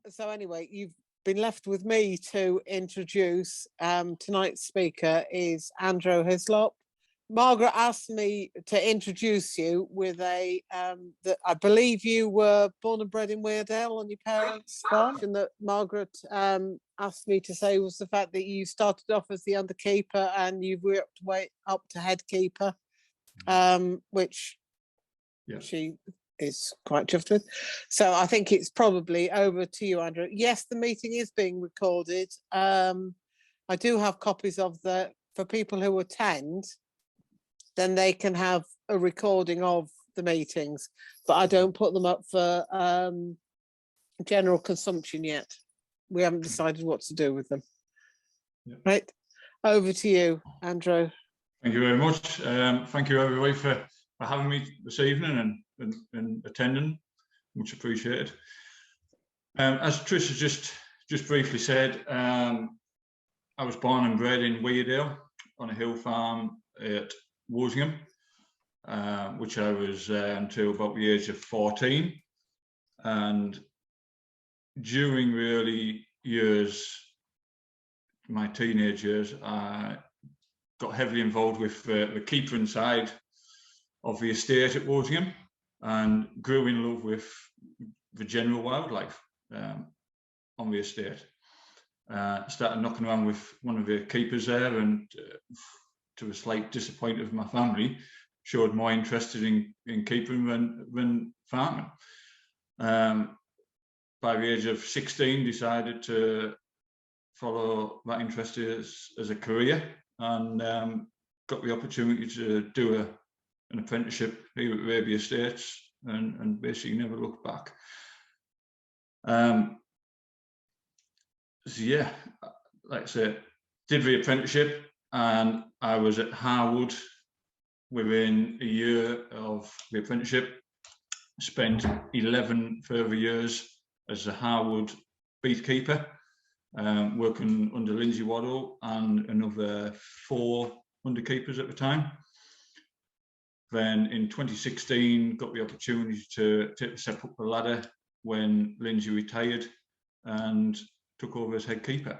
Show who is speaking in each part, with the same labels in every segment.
Speaker 1: So anyway, you've been left with me to introduce tonight's speaker is Andrew Hyslop. Margaret asked me to introduce you with a that I believe you were born and bred in Weardale on your parents' farm. And that Margaret asked me to say was the fact that you started off as the underkeeper and you've worked way up to head keeper, which she is quite chuffed with. So I think it's probably over to you, Andrew. Yes, the meeting is being recorded. I do have copies of for people who attend, then they can have a recording of the meetings, but I don't put them up for general consumption yet. We haven't decided what to do with them. Right, over to you, Andrew.
Speaker 2: Thank you very much. Thank you everybody for having me this evening and attending. Much appreciated. As Trish has just briefly said, I was born and bred in Weardale on a hill farm at Wosingham, which I was until about the age of 14. And during the early years, my teenage years, I got heavily involved with the keepering side of the estate at Wosingham and grew in love with the general wildlife on the estate. Started knocking around with one of the keepers there, and to a slight disappointment of my family, showed more interest in keeping than farming. By the age of 16, decided to follow that interest as a career, and got the opportunity to do an apprenticeship here at Raby Estates, and basically never looked back. So yeah, like I said, did the apprenticeship, and I was at Harwood within a year of the apprenticeship. Spent 11 further years as a Harwood beekeeper, working under Lindsay Waddell and another 4 underkeepers at the time. Then in 2016, got the opportunity to take the step up the ladder when Lindsay retired and took over as head keeper.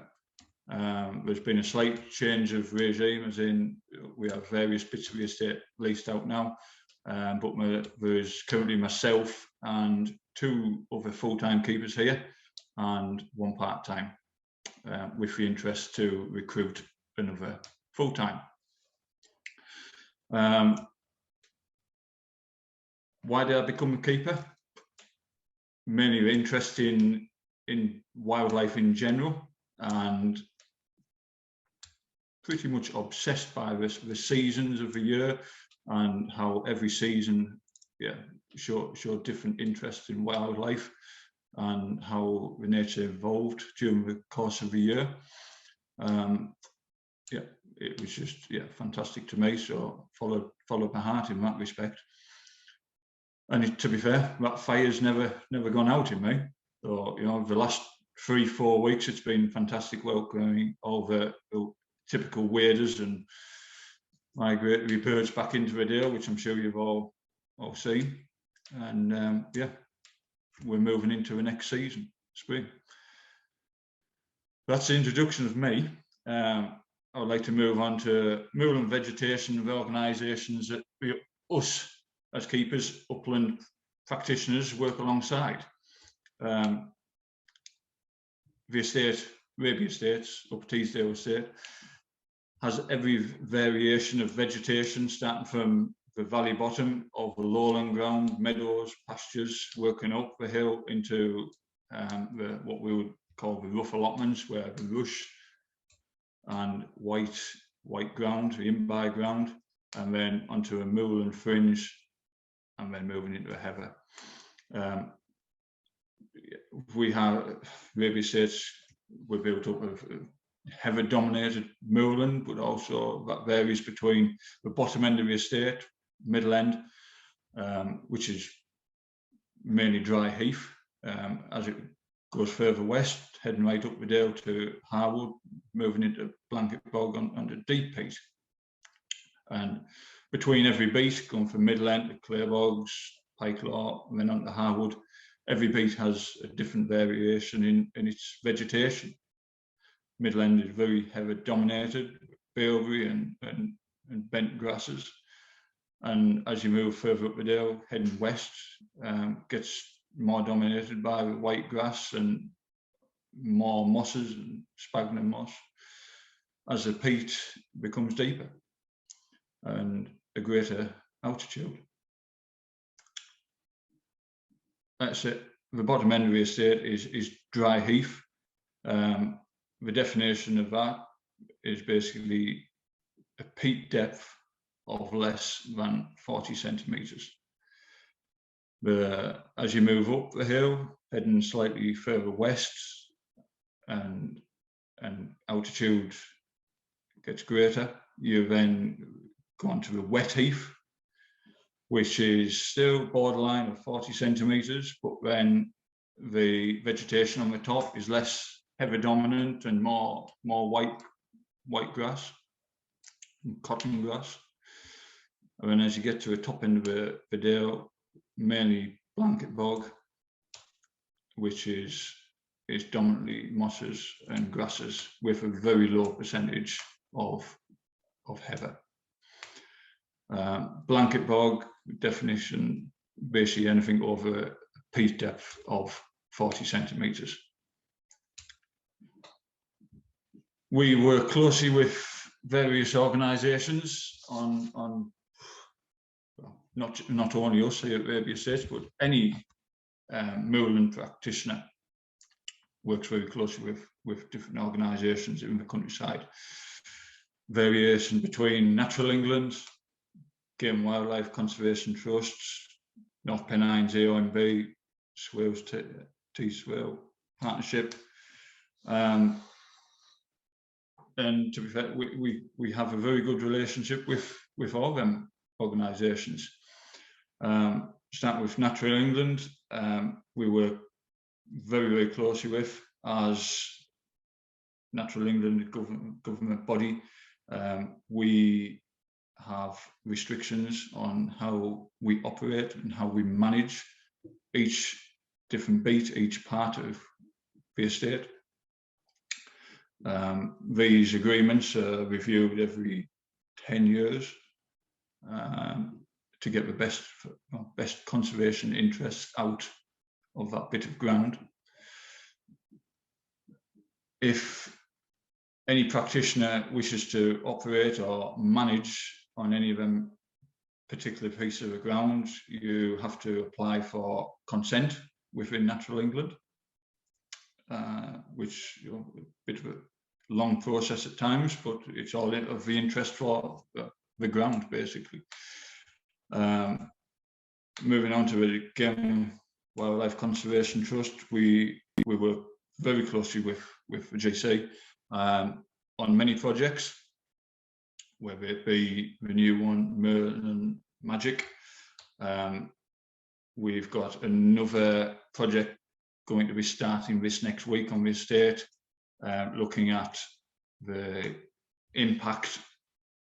Speaker 2: There's been a slight change of regime, as in we have various bits of the estate leased out now, but there's currently myself and 2 other full-time keepers here and 1 part-time, with the interest to recruit another full-time. Why did I become a keeper? Mainly interest in wildlife in general, and pretty much obsessed by the seasons of the year and how every season show different interest in wildlife and how the nature evolved during the course of the year. It was just fantastic to me, so followed my heart in that respect. And to be fair, that fire's never gone out in me. So, you know, the last 3-4 weeks, it's been fantastic welcoming all the typical waders and migratory birds back into the dale, which I'm sure you've all seen. And we're moving into the next season, spring. That's the introduction of me. I would like to move on to moorland vegetation of organisations that us as keepers, upland practitioners, work alongside. The estate, Raby Estates, Upper Teesdale Estate, has every variation of vegetation, starting from the valley bottom of the lowland ground, meadows, pastures, working up the hill into what we would call the rough allotments, where the rush and white ground, the in-by ground, and then onto a moorland fringe, and then moving into a heather. We have Raby Estates, we're built up of heather dominated moorland, but also that varies between the bottom end of the estate, middle end, which is mainly dry heath, as it goes further west, heading right up the dale to Harwood, moving into Blanket Bog onto deep peat. And between every beat, going from middle end to clay bogs, pike law, and then onto Harwood, every beat has a different variation in its vegetation. Middle end is very heavy dominated, bayberry and bent grasses. And as you move further up the dale, heading west, gets more dominated by white grass and more mosses and sphagnum moss as the peat becomes deeper and a greater altitude. That's it. The bottom end of the estate is dry heath. The definition of that is basically a peat depth of less than 40 centimetres. As you move up the hill, heading slightly further west, and altitude gets greater, you then go on to the wet heath, which is still borderline of 40 centimetres, but then the vegetation on the top is less heavy dominant and more white grass and cotton grass. And then as you get to the top end of the dale, mainly Blanket Bog, which is dominantly mosses and grasses with a very low percentage of heather. Blanket Bog definition, basically anything over a peat depth of 40 centimetres. We work closely with various organisations on not only us here at Raby Estates, but any moorland practitioner works very closely with different organisations in the countryside. Variation between Natural England, Game and Wildlife Conservation Trusts, North Pennines AONB, Swales Teesdale Partnership. And to be fair, we have a very good relationship with all them organisations. Starting with Natural England, we work very closely with, as Natural England government body. We have restrictions on how we operate and how we manage each different beat, each part of the estate. These agreements are reviewed every 10 years to get the best conservation interests out of that bit of ground. If any practitioner wishes to operate or manage on any of them particular piece of the ground, you have to apply for consent within Natural England, which is a bit of a long process at times, but it's all of the interest for the ground, basically. Moving on to the Game Wildlife Conservation Trust, we work very closely with the GC on many projects, whether it be the new one, Merlin and Magic. We've got another project going to be starting this next week on the estate, looking at the impact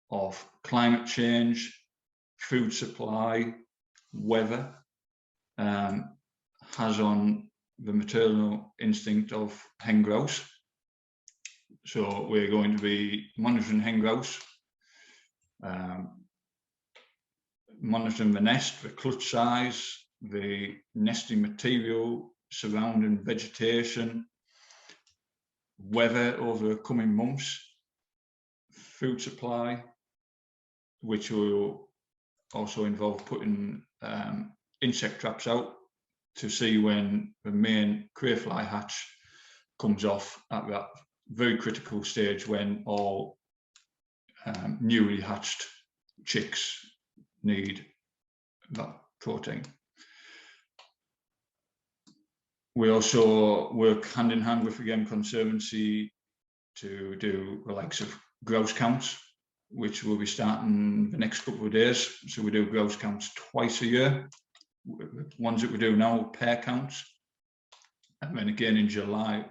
Speaker 2: of climate change, food supply, weather, has on the maternal instinct of hen grouse. So we're going to be monitoring hen grouse, monitoring the nest, the clutch size, the nesting material, surrounding vegetation, weather over the coming months, food supply, which will also involve putting insect traps out to see when the main crayfly hatch comes off at that very critical stage when all newly hatched chicks need that protein. We also work hand in hand with the Game Conservancy to do the likes of grouse counts, which will be starting the next couple of days. So we do grouse counts twice a year. The ones that we do now, pair counts. And then again in July,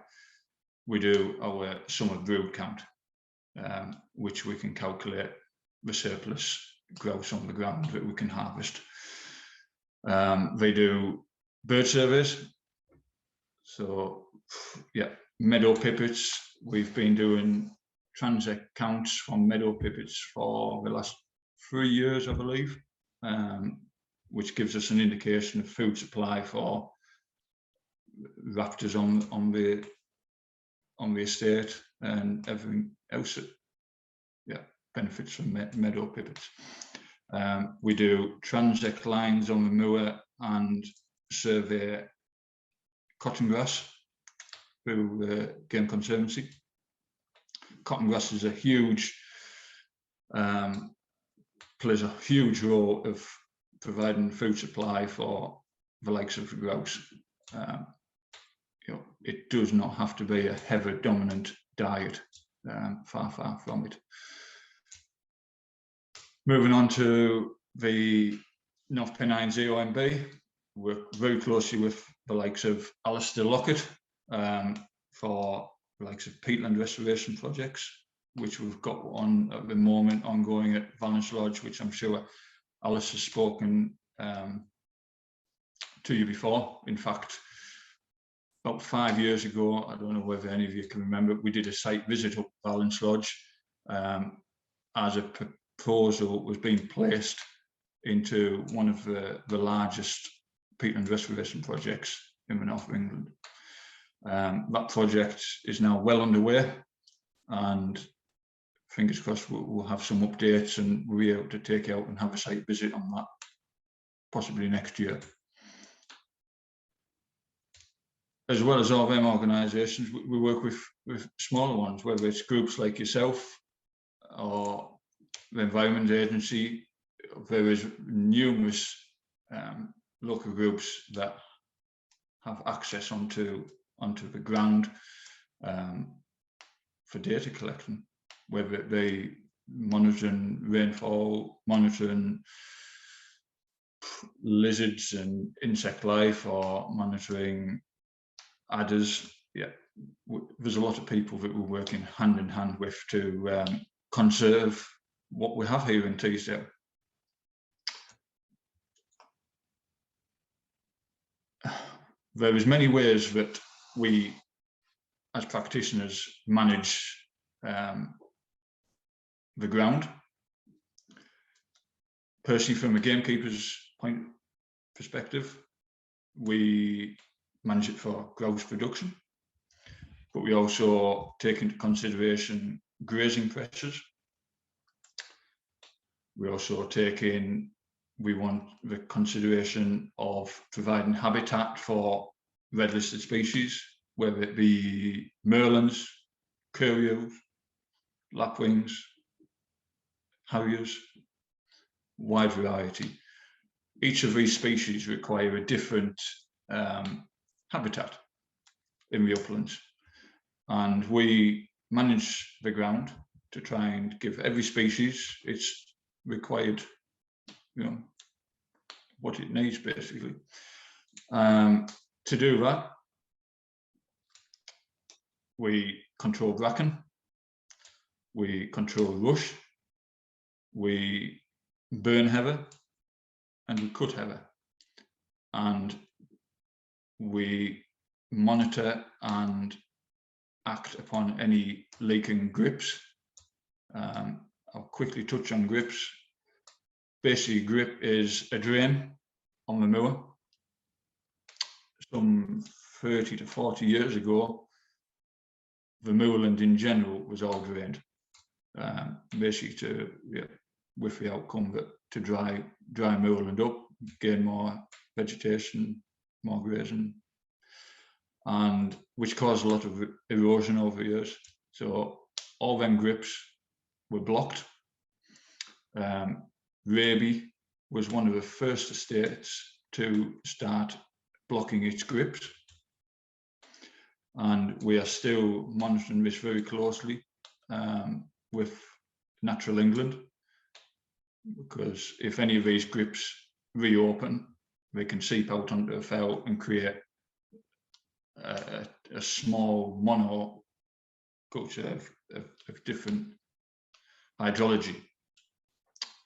Speaker 2: we do our summer brood count, which we can calculate the surplus grouse on the ground that we can harvest. They do bird surveys So yeah, meadow pipits. We've been doing transect counts from meadow pipits for the last 3 years, I believe, which gives us an indication of food supply for raptors on the estate and everything else that benefits from meadow pipits. We do transect lines on the moor and survey cotton grass through the Game Conservancy. Cotton grass is a huge, plays a huge role of providing food supply for the likes of the grouse. It does not have to be a heather dominant diet, far from it. Moving on to the North Pennine ZOMB, work very closely with the likes of Alistair Lockett for the likes of peatland restoration projects, which we've got on at the moment ongoing at Valence Lodge, which I'm sure Alice has spoken to you before. In fact, about 5 years ago, I don't know whether any of you can remember, we did a site visit up Valence Lodge as a proposal was being placed into one of the largest peatland restoration projects in the north of England. That project is now well underway, and fingers crossed we'll have some updates and we'll be able to take out and have a site visit on that possibly next year. As well as all them organisations, we work with smaller ones, whether it's groups like yourself or the Environment Agency. There is numerous local groups that have access onto the ground for data collection, whether it be monitoring rainfall, monitoring lizards and insect life, or monitoring adders. Yeah, there's a lot of people that we're working hand in hand with to conserve what we have here in Teesdale. There is many ways that we, as practitioners, manage the ground. Personally, from a gamekeeper's perspective, we manage it for grouse production, but we also take into consideration grazing pressures. We also take in, we want the consideration of providing habitat for red listed species, whether it be Moorlands, curlews, lapwings, harriers, wide variety. Each of these species require a different habitat in the uplands, and we manage the ground to try and give every species its required, what it needs, basically. To do that, we control bracken, we control rush, we burn heather, and we cut heather, and we monitor and act upon any leaking grips. I'll quickly touch on grips. Basically, grip is a drain on the moor. Some 30 to 40 years ago, the moorland in general was all drained, basically with the outcome that to dry moorland up, gain more vegetation, more grazing, and which caused a lot of erosion over the years. So all them grips were blocked. Raby was one of the first estates to start blocking its grips, and we are still monitoring this very closely with Natural England, because if any of these grips reopen, they can seep out onto the fell and create a small monoculture of different hydrology.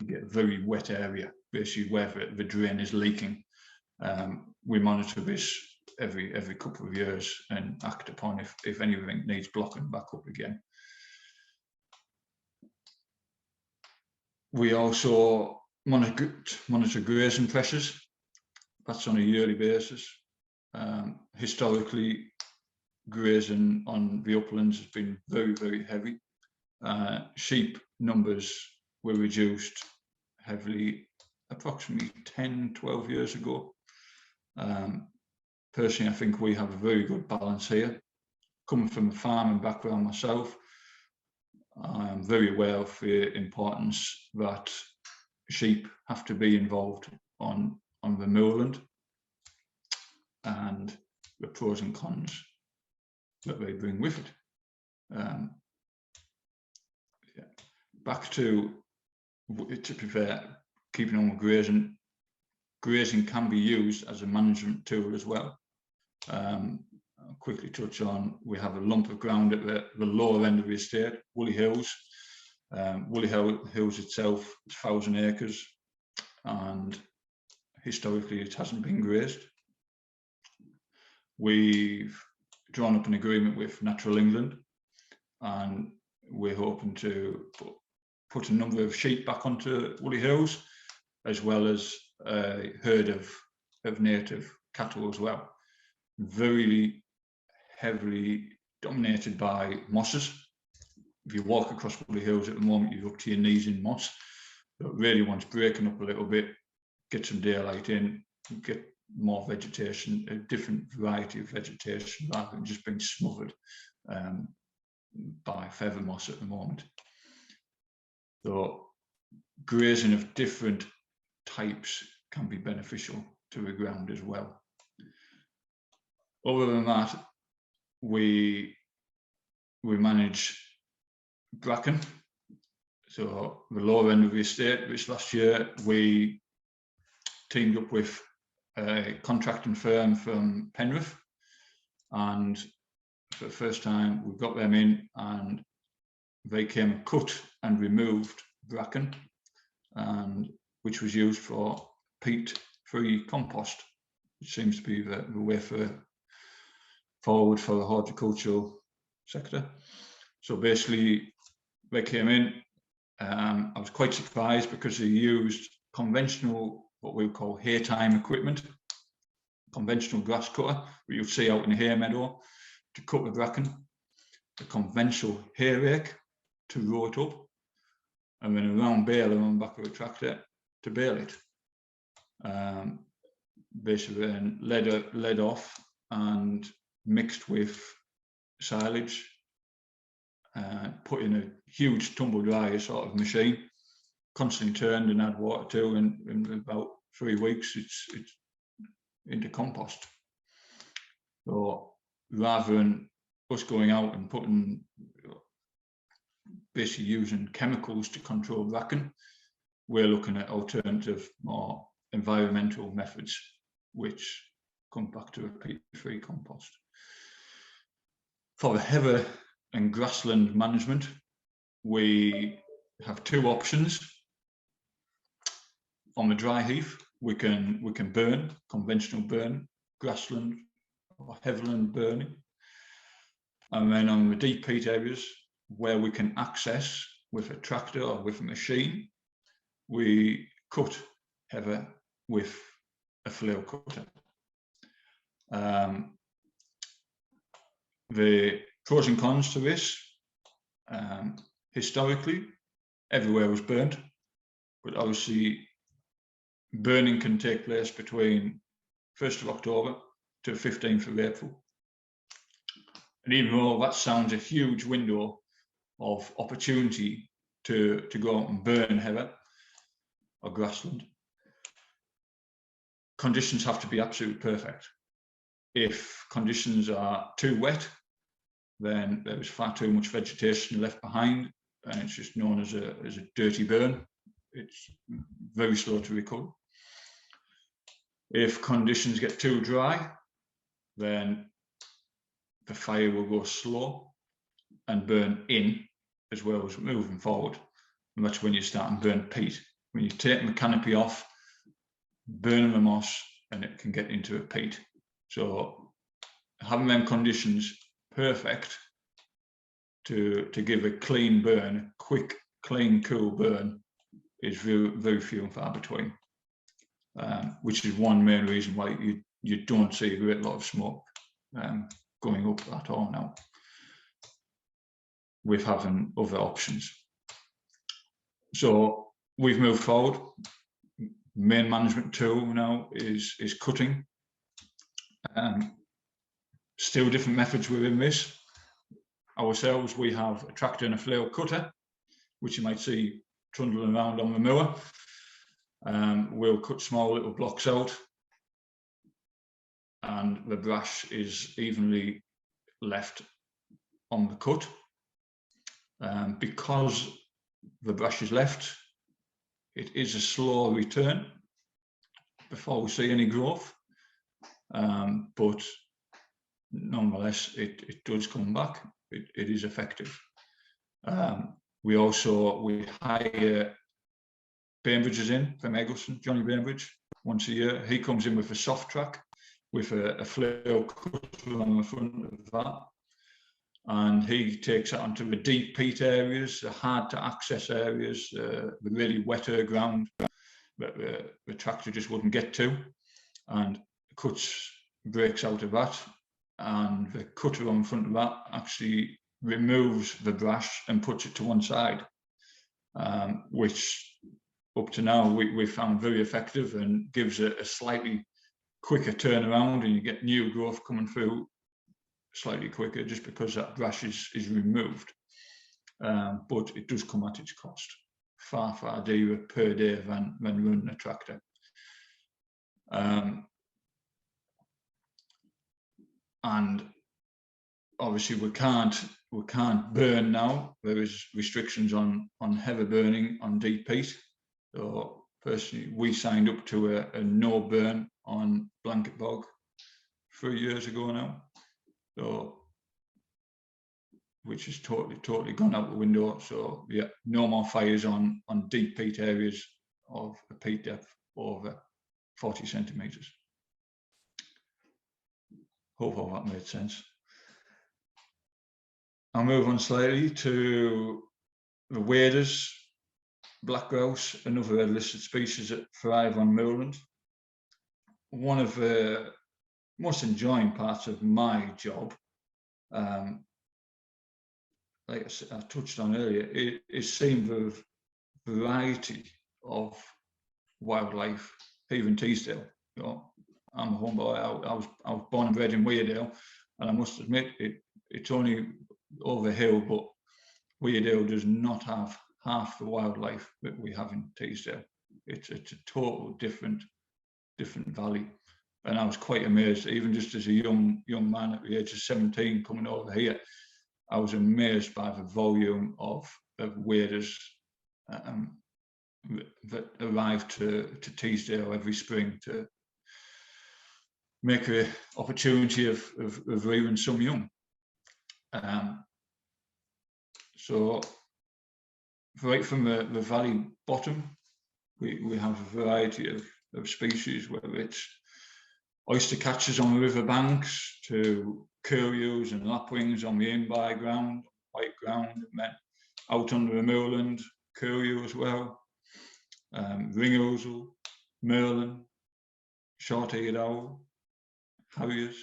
Speaker 2: You get a very wet area, basically where the drain is leaking. We monitor this every couple of years and act upon if anything needs blocking back up again. We also monitor grazing pressures. That's on a yearly basis. Historically, grazing on the uplands has been very, very heavy. Sheep numbers were reduced heavily approximately 10, 12 years ago. Personally, I think we have a very good balance here. Coming from a farming background myself, I'm very aware of the importance that sheep have to be involved on the moorland and the pros and cons that they bring with it. Yeah. Back to be fair, keeping on with grazing, grazing can be used as a management tool as well. I'll quickly touch on, we have a lump of ground at the lower end of the estate, Woolly Hills. Woolly Hills itself is 1,000 acres, and historically it hasn't been grazed. We've drawn up an agreement with Natural England, and we're hoping to put a number of sheep back onto Woolly Hills, as well as a herd of native cattle as well. Very heavily dominated by mosses. If you walk across Woolly Hills at the moment, you're up to your knees in moss. But really wants breaking up a little bit, get some daylight in, get more vegetation, a different variety of vegetation, rather than just being smothered by feather moss at the moment. So grazing of different types can be beneficial to the ground as well. Other than that, we manage bracken. So the lower end of the estate, which last year we teamed up with a contracting firm from Penrith, and for the first time we got them in and they came and cut and removed bracken, and which was used for peat-free compost, which seems to be the way forward for the horticultural sector. So basically they came in, I was quite surprised because they used conventional, what we would call hay time equipment, conventional grass cutter that you'll see out in a hay meadow to cut the bracken, a conventional hay rake to row it up, and then a round baler on the back of a tractor to bale it. Basically then led off and mixed with silage, put in a huge tumble dryer sort of machine, constantly turned and add water to, and in about 3 weeks it's into compost. So rather than us going out and putting, basically using chemicals to control bracken, we're looking at alternative, more environmental methods, which come back to a peat-free compost. For the heather and grassland management, we have 2 options. On the dry heath, we can burn, conventional burn, grassland or heatherland burning. And then on the deep peat areas, where we can access with a tractor or with a machine, we cut heather with a flail cutter. The pros and cons to this, historically, everywhere was burnt, but obviously burning can take place between 1st of October to 15th of April. And even though that sounds a huge window of opportunity to go out and burn heather or grassland, conditions have to be absolutely perfect. If conditions are too wet, then there is far too much vegetation left behind, and it's just known as a dirty burn. It's very slow to recover. If conditions get too dry, then the fire will go slow and burn in as well as moving forward. And that's when you start and burn peat. When you take the canopy off, burning the moss, and it can get into a peat. So having them conditions perfect to give a clean burn, quick, clean, cool burn, is very, very few and far between, which is one main reason why you don't see a great lot of smoke going up at all now, with having other options. So we've moved forward. Main management tool now is cutting. Still different methods within this. Ourselves, we have a tractor and a flail cutter, which you might see trundling around on the mower. We'll cut small little blocks out, and the brash is evenly left on the cut. Because the brash is left, it is a slow return before we see any growth, but nonetheless it does come back. It is effective. We hire Bainbridges in from Eggleston, Johnny Bainbridge, once a year. He comes in with a soft track with a flail cutter on the front of that, and he takes it onto the deep peat areas, the hard to access areas, the really wetter ground that the tractor just wouldn't get to, and breaks out of that, and the cutter on the front of that actually removes the brash and puts it to one side, which up to now we found very effective and gives a slightly quicker turnaround, and you get new growth coming through slightly quicker just because that brash is removed. But it does come at its cost. Far dearer per day than running a tractor. And obviously we can't burn now. There is restrictions on heavy burning on deep peat. So personally, we signed up to a no burn on Blanket Bog 3 years ago now. So, which is totally gone out the window. So yeah, no more fires on deep peat areas of a peat depth over 40 centimetres. Hope all that made sense. I'll move on slightly to the waders, black grouse, another red listed species that thrive on moorland. One of the most enjoying parts of my job, like I touched on earlier, is seeing the variety of wildlife here in Teesdale. You know, I'm a homeboy. I was born and bred in Weardale, and I must admit it's only over hill, but Weardale does not have half the wildlife that we have in Teesdale. It's a total different valley, and I was quite amazed, even just as a young man at the age of 17 coming over here. I was amazed by the volume of waders that arrive to Teesdale every spring to make an opportunity of rearing some young. So right from the valley bottom, we have a variety of species, whether it's oyster catchers on the river banks to curlews and lapwings on the in-by ground, white ground, and then out under the moorland, curlew as well, ring-ousel, merlin, short-eared owl, harriers,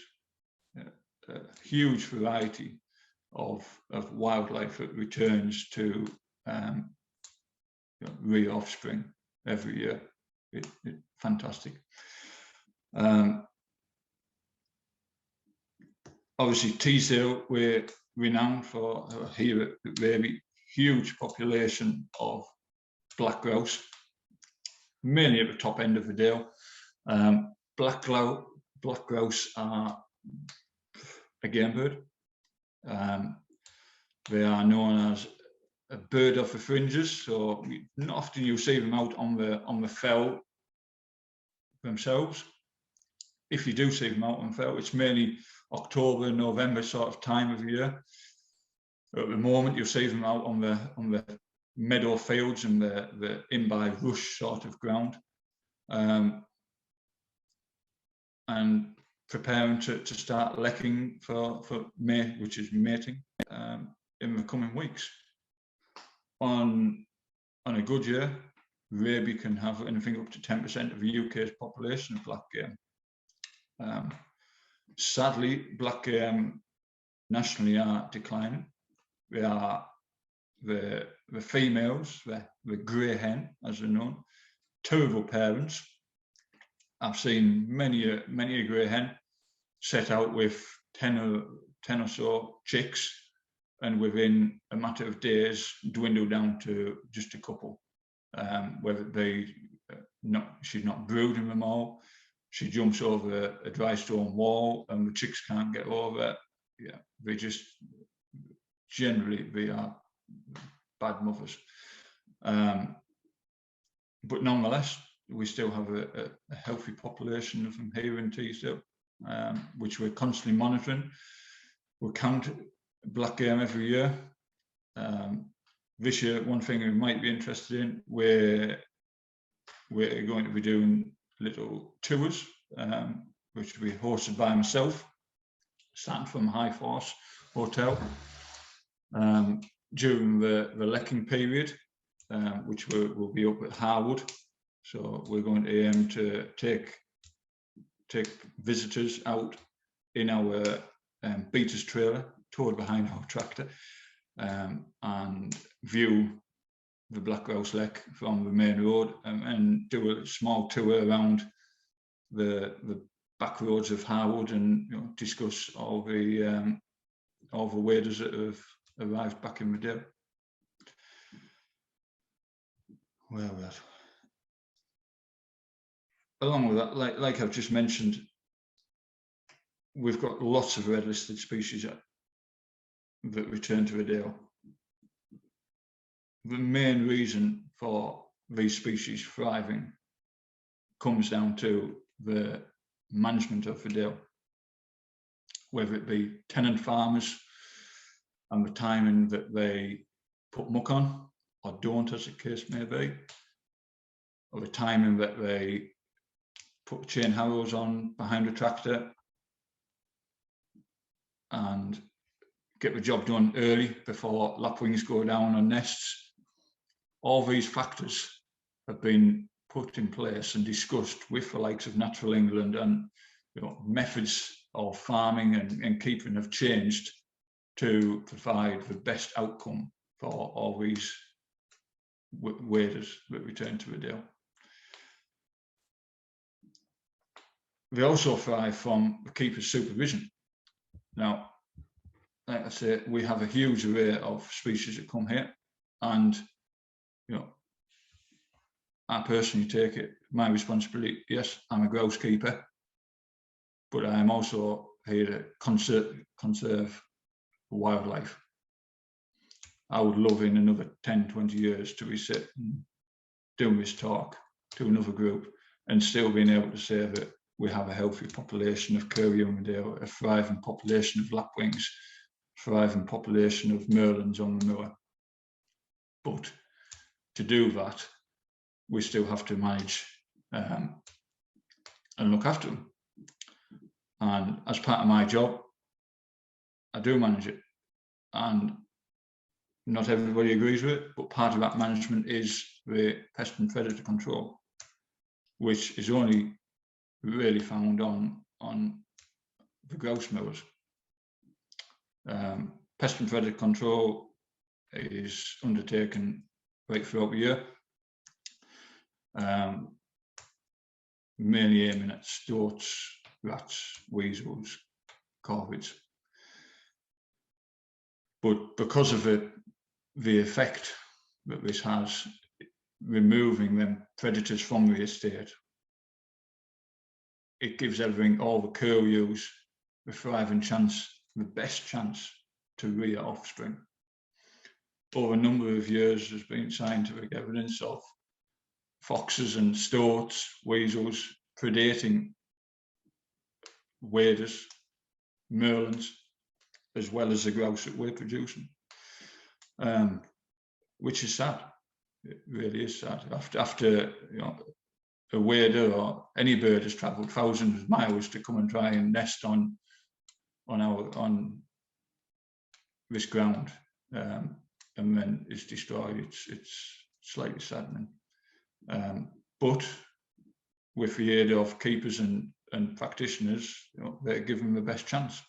Speaker 2: a huge variety of wildlife that returns to rear offspring every year. It's fantastic. Obviously, Teesdale, we're renowned for here at Raby, huge population of black grouse, mainly at the top end of the dale. Black grouse are a game bird. They are known as a bird of the fringes, so not often you see them out on the fell themselves. If you do see them out on the fell, it's mainly October, November sort of time of year. At the moment, you'll see them out on the meadow fields and the in-by rush sort of ground. And preparing to start lekking for May, which is mating, in the coming weeks. On a good year, Raby can have anything up to 10% of the UK's population of black game. Sadly, black game nationally are declining. They are the females, the grey hen, as they're known, terrible parents. I've seen many a grey hen set out with 10 or so chicks, and within a matter of days dwindle down to just a couple. Whether she's not brooding them all, she jumps over a dry stone wall and the chicks can't get over it. Yeah, they just generally they are bad mothers. But nonetheless, we still have a healthy population of them here in Teesdale, which we're constantly monitoring. We count black game every year. This year, one thing we might be interested in, we're going to be doing little tours, which will be hosted by myself, starting from High Force Hotel, during the lekking period, which will be up at Harwood. So we're going to aim to take visitors out in our beaters trailer, towed behind our tractor, and view the Black Grouse Lek from the main road, and do a small tour around the back roads of Harwood, and discuss all the waders that have arrived back in the day. Where we're at. Along with that, like I've just mentioned, we've got lots of red listed species that return to the Dale. The main reason for these species thriving comes down to the management of the Dale, whether it be tenant farmers and the timing that they put muck on or don't, as the case may be, or the timing that they put chain harrows on behind the tractor and get the job done early before lapwings go down on nests. All these factors have been put in place and discussed with the likes of Natural England, and methods of farming and keeping have changed to provide the best outcome for all these waders that return to the Dale. They also thrive from the keeper's supervision. Now, like I say, we have a huge array of species that come here, and I personally take it my responsibility. Yes, I'm a grouse keeper, but I am also here to conserve wildlife. I would love in another 10, 20 years to be sitting doing this talk to another group and still being able to say that we have a healthy population of curlew, a thriving population of lapwings, thriving population of Moorlands on the moor. But to do that, we still have to manage and look after them. And as part of my job, I do manage it. And not everybody agrees with it, but part of that management is the pest and predator control, which is only really found on the grouse mowers. Pest and predator control is undertaken right throughout the year, mainly aiming at stoats, rats, weasels, corvids. But because of the effect that this has, removing them predators from the estate, it gives all the curlews the thriving chance, the best chance to rear offspring. Over a number of years, there's been scientific evidence of foxes and stoats, weasels predating waders, Moorlands, as well as the grouse that we're producing, which is sad. It really is sad. After a wader or any bird has travelled thousands of miles to come and try and nest on this ground, and then it's destroyed. It's slightly saddening, but with the aid of keepers and practitioners, they're given the best chance.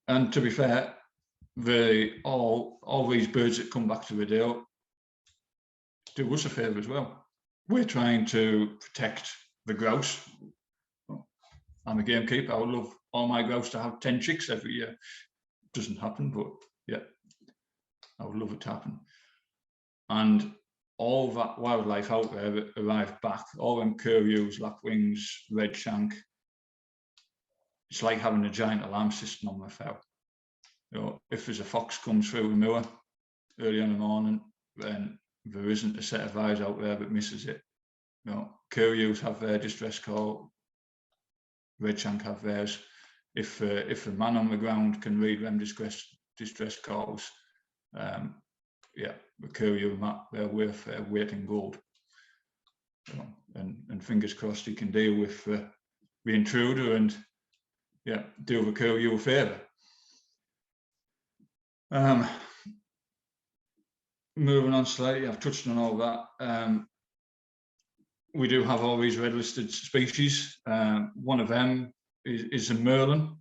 Speaker 2: And to be fair, all these birds that come back to the dale do us a favour as well. We're trying to protect the grouse. I'm a gamekeeper. I would love all my grouse to have 10 chicks every year. Doesn't happen, but yeah, I would love it to happen. And all that wildlife out there that arrive back, all them curlews, lapwings, redshank, it's like having a giant alarm system on my fell. If there's a fox comes through the moor early in the morning, then there isn't a set of eyes out there that misses it. Curlews have their distress call, redshank have theirs. If a man on the ground can read them distress calls, yeah, the curlew, they're worth their weight in gold. And fingers crossed he can deal with the intruder and yeah, do the curlew a favour. Moving on slightly, I've touched on all that. We do have all these red listed species. One of them is a merlin.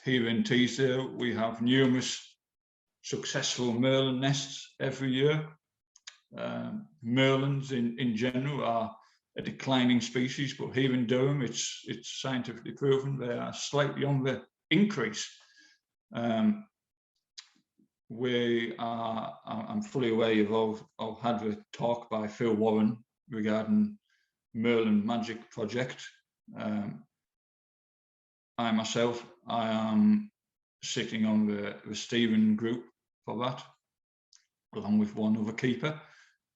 Speaker 2: Here in Teesdale, we have numerous successful merlin nests every year. Merlins in general are a declining species, but here in Durham, it's scientifically proven they are slightly on the increase. I'm fully aware you've all had a talk by Phil Warren regarding Merlin Magic Project. I myself, I am sitting on the steering group for that, along with one other keeper.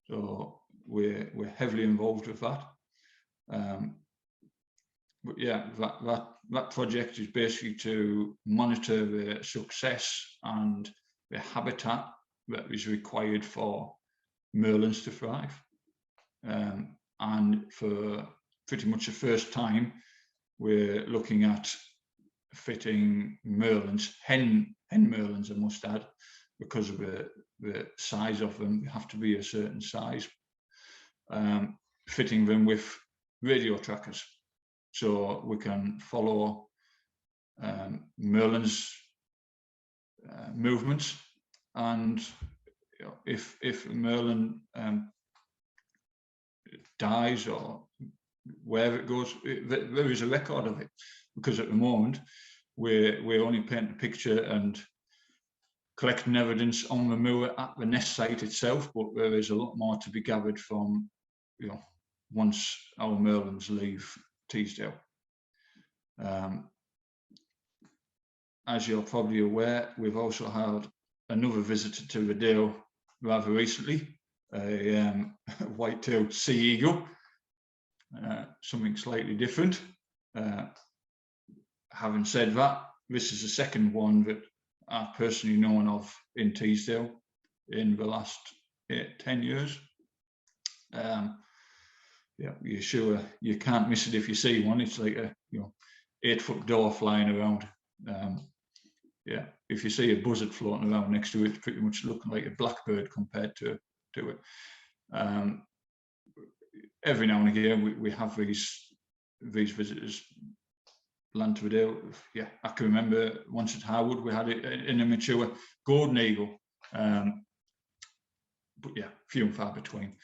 Speaker 2: So we're heavily involved with that. But yeah, that project is basically to monitor the success and the habitat that is required for merlins to thrive. And for pretty much the first time, we're looking at fitting merlins, hen merlins, I must add, because of the size of them. They have to be a certain size. Fitting them with radio trackers, so we can follow merlins' movements, and if a merlin dies or wherever it goes, there is a record of it, because at the moment we're only painting a picture and collecting evidence on the moor at the nest site itself, but there is a lot more to be gathered from, once our merlins leave Teesdale. As you're probably aware, we've also had another visitor to the dale rather recently, a white-tailed sea eagle, something slightly different. Having said that, this is the second one that I've personally known of in Teesdale in the last 10 years. Yeah, you're sure you can't miss it if you see one. It's like a 8-foot door flying around. Yeah, if you see a buzzard floating around next to it, it's pretty much looking like a blackbird compared to it. Every now and again, we have these visitors land to the dale. Yeah, I can remember once at Harwood we had an immature golden eagle, but yeah, few and far between.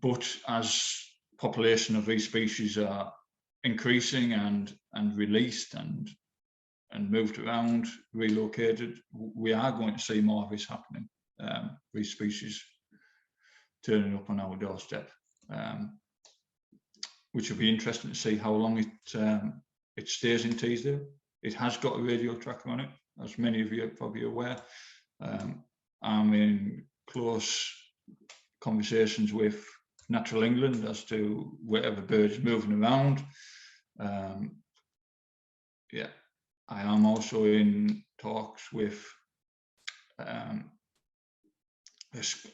Speaker 2: But as population of these species are increasing and released and moved around, relocated, we are going to see more of this happening. These species turning up on our doorstep, which will be interesting to see how long it stays in Teesdale. It has got a radio tracker on it, as many of you are probably aware. I'm in close conversations with Natural England as to where the bird's moving around. Yeah, I am also in talks with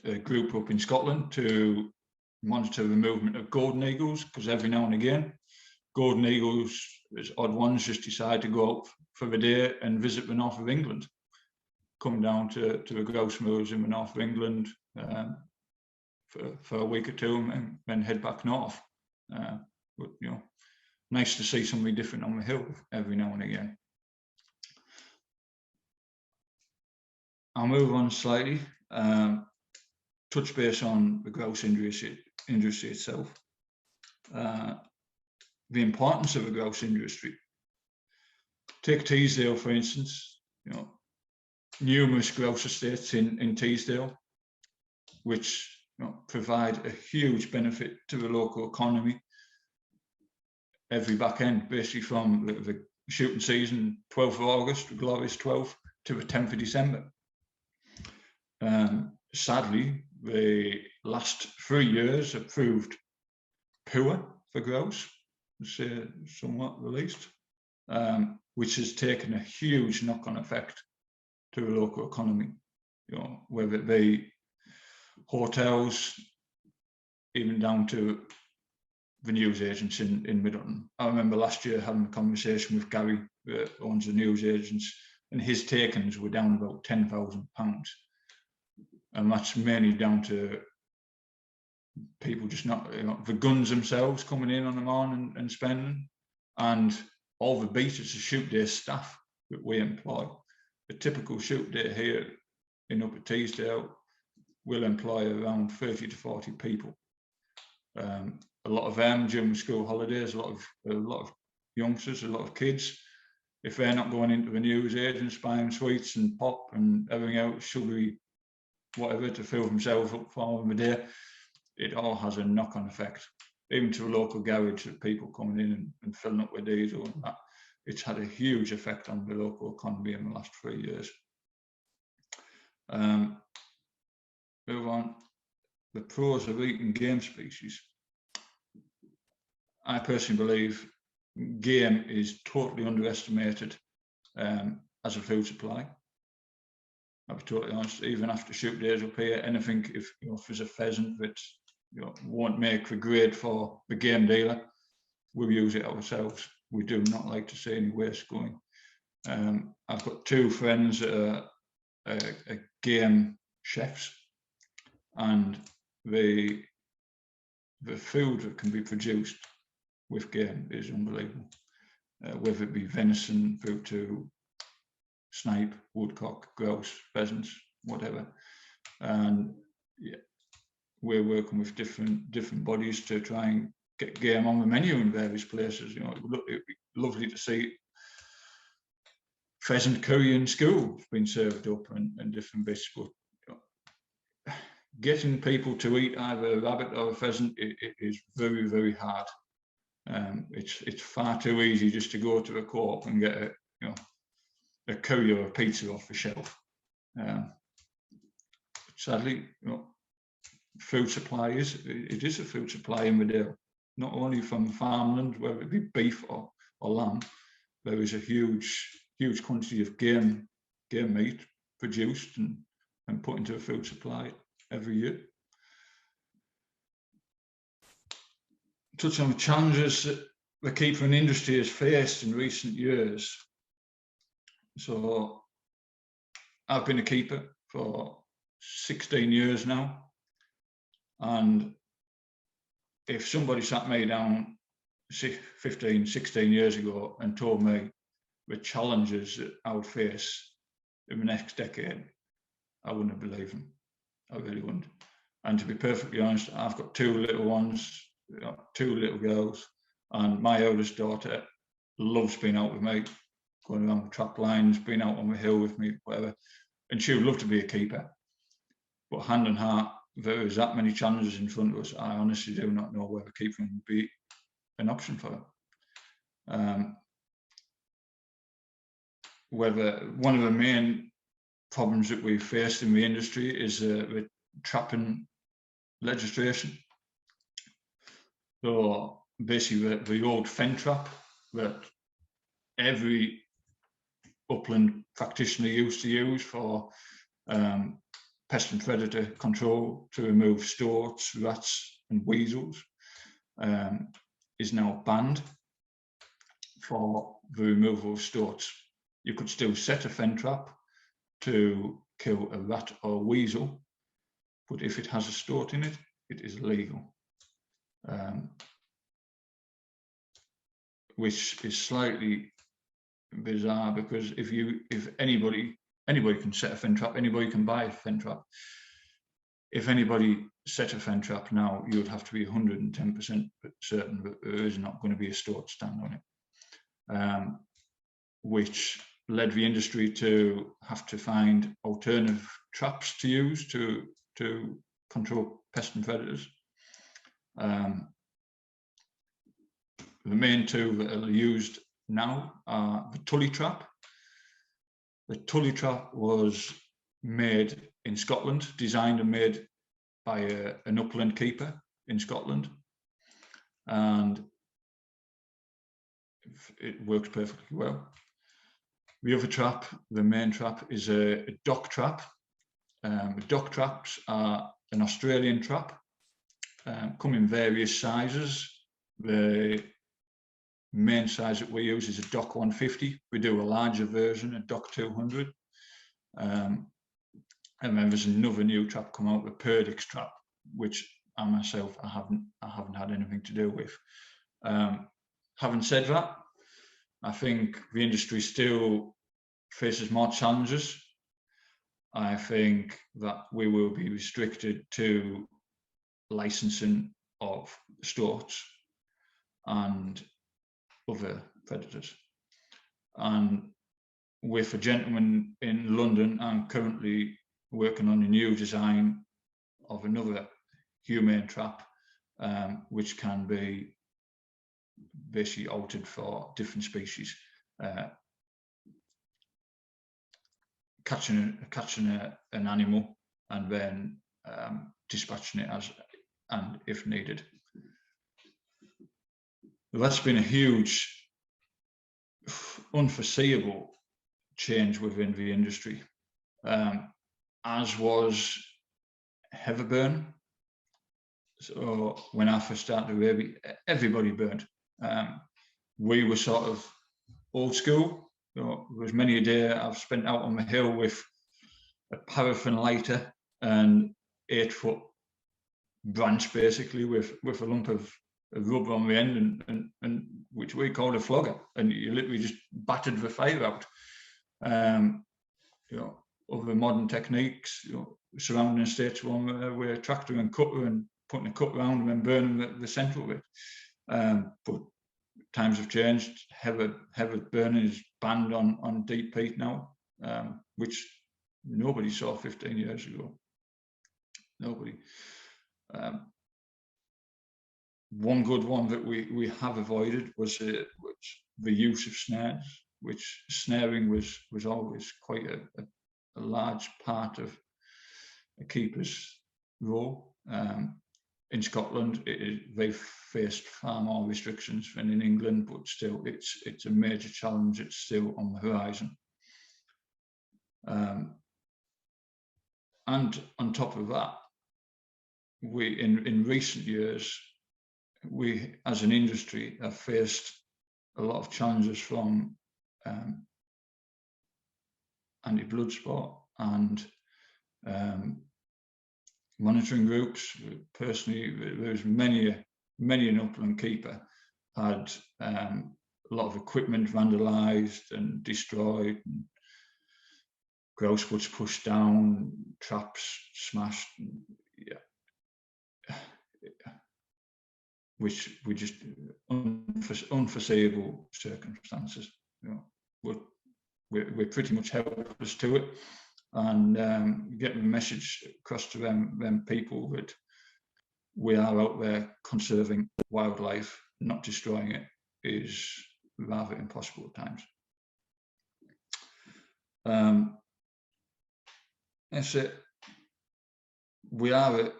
Speaker 2: a group up in Scotland to monitor the movement of golden eagles, because every now and again, golden eagles, as odd ones, just decide to go out for the day and visit the north of England, come down to the grouse moors in the north of England for a week or two, and then head back north. But you know, nice to see something different on the hill every now and again. I'll move on slightly, touch base on the grouse industry itself, the importance of the grouse industry. Take Teesdale, for instance, you know, numerous grouse estates in Teesdale, which provide a huge benefit to the local economy. Every back end, basically from the shooting season, 12th of August, the glorious 12th, to the 10th of December. Sadly, the last 3 years have proved poor for grouse, to say somewhat the least, which has taken a huge knock-on effect to the local economy. You know, whether it be hotels, even down to the news agents in Middleton. I remember last year having a conversation with Gary, who owns the news agents, and his takings were down about £10,000. And that's mainly down to people just not, you know, the guns themselves coming in on the morning and spending, and all the beaters, the shoot day staff that we employ. A typical shoot day here in Upper Teesdale will employ around 30 to 40 people. A lot of them during the school holidays, a lot of youngsters, a lot of kids. If they're not going into the news agents buying sweets and pop and everything else, sugary, whatever, to fill themselves up for the day, it all has a knock-on effect. Even to a local garage, of people coming in and filling up with diesel and that. It's had a huge effect on the local economy in the last 3 years. Move on. The pros of eating game species. I personally believe game is totally underestimated as a food supply. I'll be totally honest, even after shoot days up here, anything, if there's a pheasant that won't make the grade for the game dealer, we'll use it ourselves. We do not like to see any waste going. I've got two friends that are game chefs, and the food that can be produced with game is unbelievable. Whether it be venison through to snipe, woodcock, grouse, pheasants, whatever. And yeah, we're working with different bodies to try and get game on the menu in various places. It'd be lovely to see pheasant curry in school being served up and different bits, but getting people to eat either a rabbit or a pheasant, it is very, very hard. It's far too easy just to go to a co-op and get a curry or a pizza off the shelf. Sadly, food supply it is a food supply in the Dale, not only from farmland, whether it be beef or lamb. There is a huge quantity of game meat produced and put into a food supply every year. Touch on the challenges that the keepering industry has faced in recent years. So I've been a keeper for 16 years now, and if somebody sat me down 15, 16 years ago and told me the challenges that I would face in the next decade, I wouldn't have believed them. I really wouldn't. And to be perfectly honest, I've got two little ones, two little girls, and my eldest daughter loves being out with me, going around the trap lines, being out on the hill with me, whatever. And she would love to be a keeper. But hand on heart, there is that many challenges in front of us. I honestly do not know whether keeping would be an option for her. Whether one of the main problems that we faced in the industry is with trapping legislation. So basically the old fen trap that every upland practitioner used to use for pest and predator control to remove storts, rats and weasels is now banned for the removal of storts. You could still set a fen trap to kill a rat or a weasel, but if it has a stort in it, it is illegal. Which is slightly bizarre, because if anybody can set a fen trap, anybody can buy a fen trap. If anybody set a fen trap now, you would have to be 110% certain that there is not going to be a stort stand on it, which led the industry to have to find alternative traps to use to control pests and predators. The main two that are used now are the tully trap. The tully trap was made in Scotland, designed and made by an upland keeper in Scotland, and it works perfectly well. The other trap, the main trap, is a dock trap. Dock traps are an Australian trap, come in various sizes. The main size that we use is a dock 150. We do a larger version, a dock 200. And then there's another new trap come out, the Perdix trap, which I myself I haven't had anything to do with. Having said that, I think the industry still faces more challenges. I think that we will be restricted to licensing of storts and other predators. And with a gentleman in London, I'm currently working on a new design of another humane trap, which can be basically altered for different species, catching an animal and then dispatching it as and if needed. That's been a huge, unforeseeable change within the industry, as was heatherburn. So when I first started, everybody burned. We were sort of old school. You know, there was many a day I've spent out on the hill with a paraffin lighter and 8-foot branch, basically with a lump of rubber on the end, and which we called a flogger, and you literally just battered the fire out. You know, other modern techniques, you know, surrounding estates one with a tractor and cutter and putting a cut round and then burning the centre of it. But times have changed. Heather burning is banned on deep peat now, which nobody saw 15 years ago. Nobody. One good one that we have avoided was the use of snares, which snaring was always quite a large part of a keeper's role. In Scotland, they faced far more restrictions than in England, but still, it's a major challenge. It's still on the horizon. And on top of that, we in recent years, we as an industry have faced a lot of challenges from anti-blood spot and monitoring groups. Personally, there's many an upland keeper had a lot of equipment vandalised and destroyed, and grouse puts pushed down, traps smashed, yeah, which we just unforeseeable circumstances. You know, we're pretty much helpless to it. And getting the message across to them people that we are out there conserving wildlife, not destroying it, is rather impossible at times. That's it. We are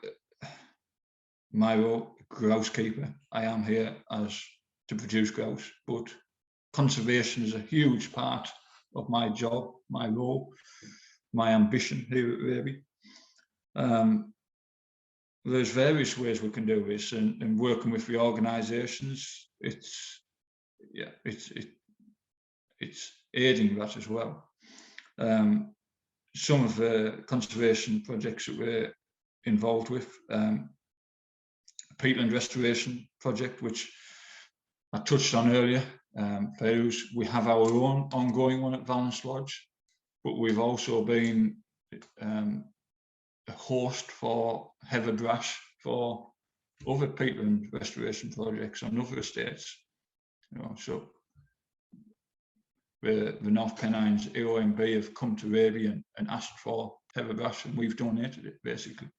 Speaker 2: my role, grouse keeper. I am here to produce grouse, but conservation is a huge part of my job, my role, my ambition here at Raby. There's various ways we can do this, and working with the organisations, it's aiding that as well. Some of the conservation projects that we're involved with, peatland restoration project, which I touched on earlier. We have our own ongoing one at Valence Lodge, but we've also been a host for Heatherbrash for other peatland restoration projects on other estates. So the North Pennines AOMB have come to Raby and asked for Heatherbrash, and we've donated it basically,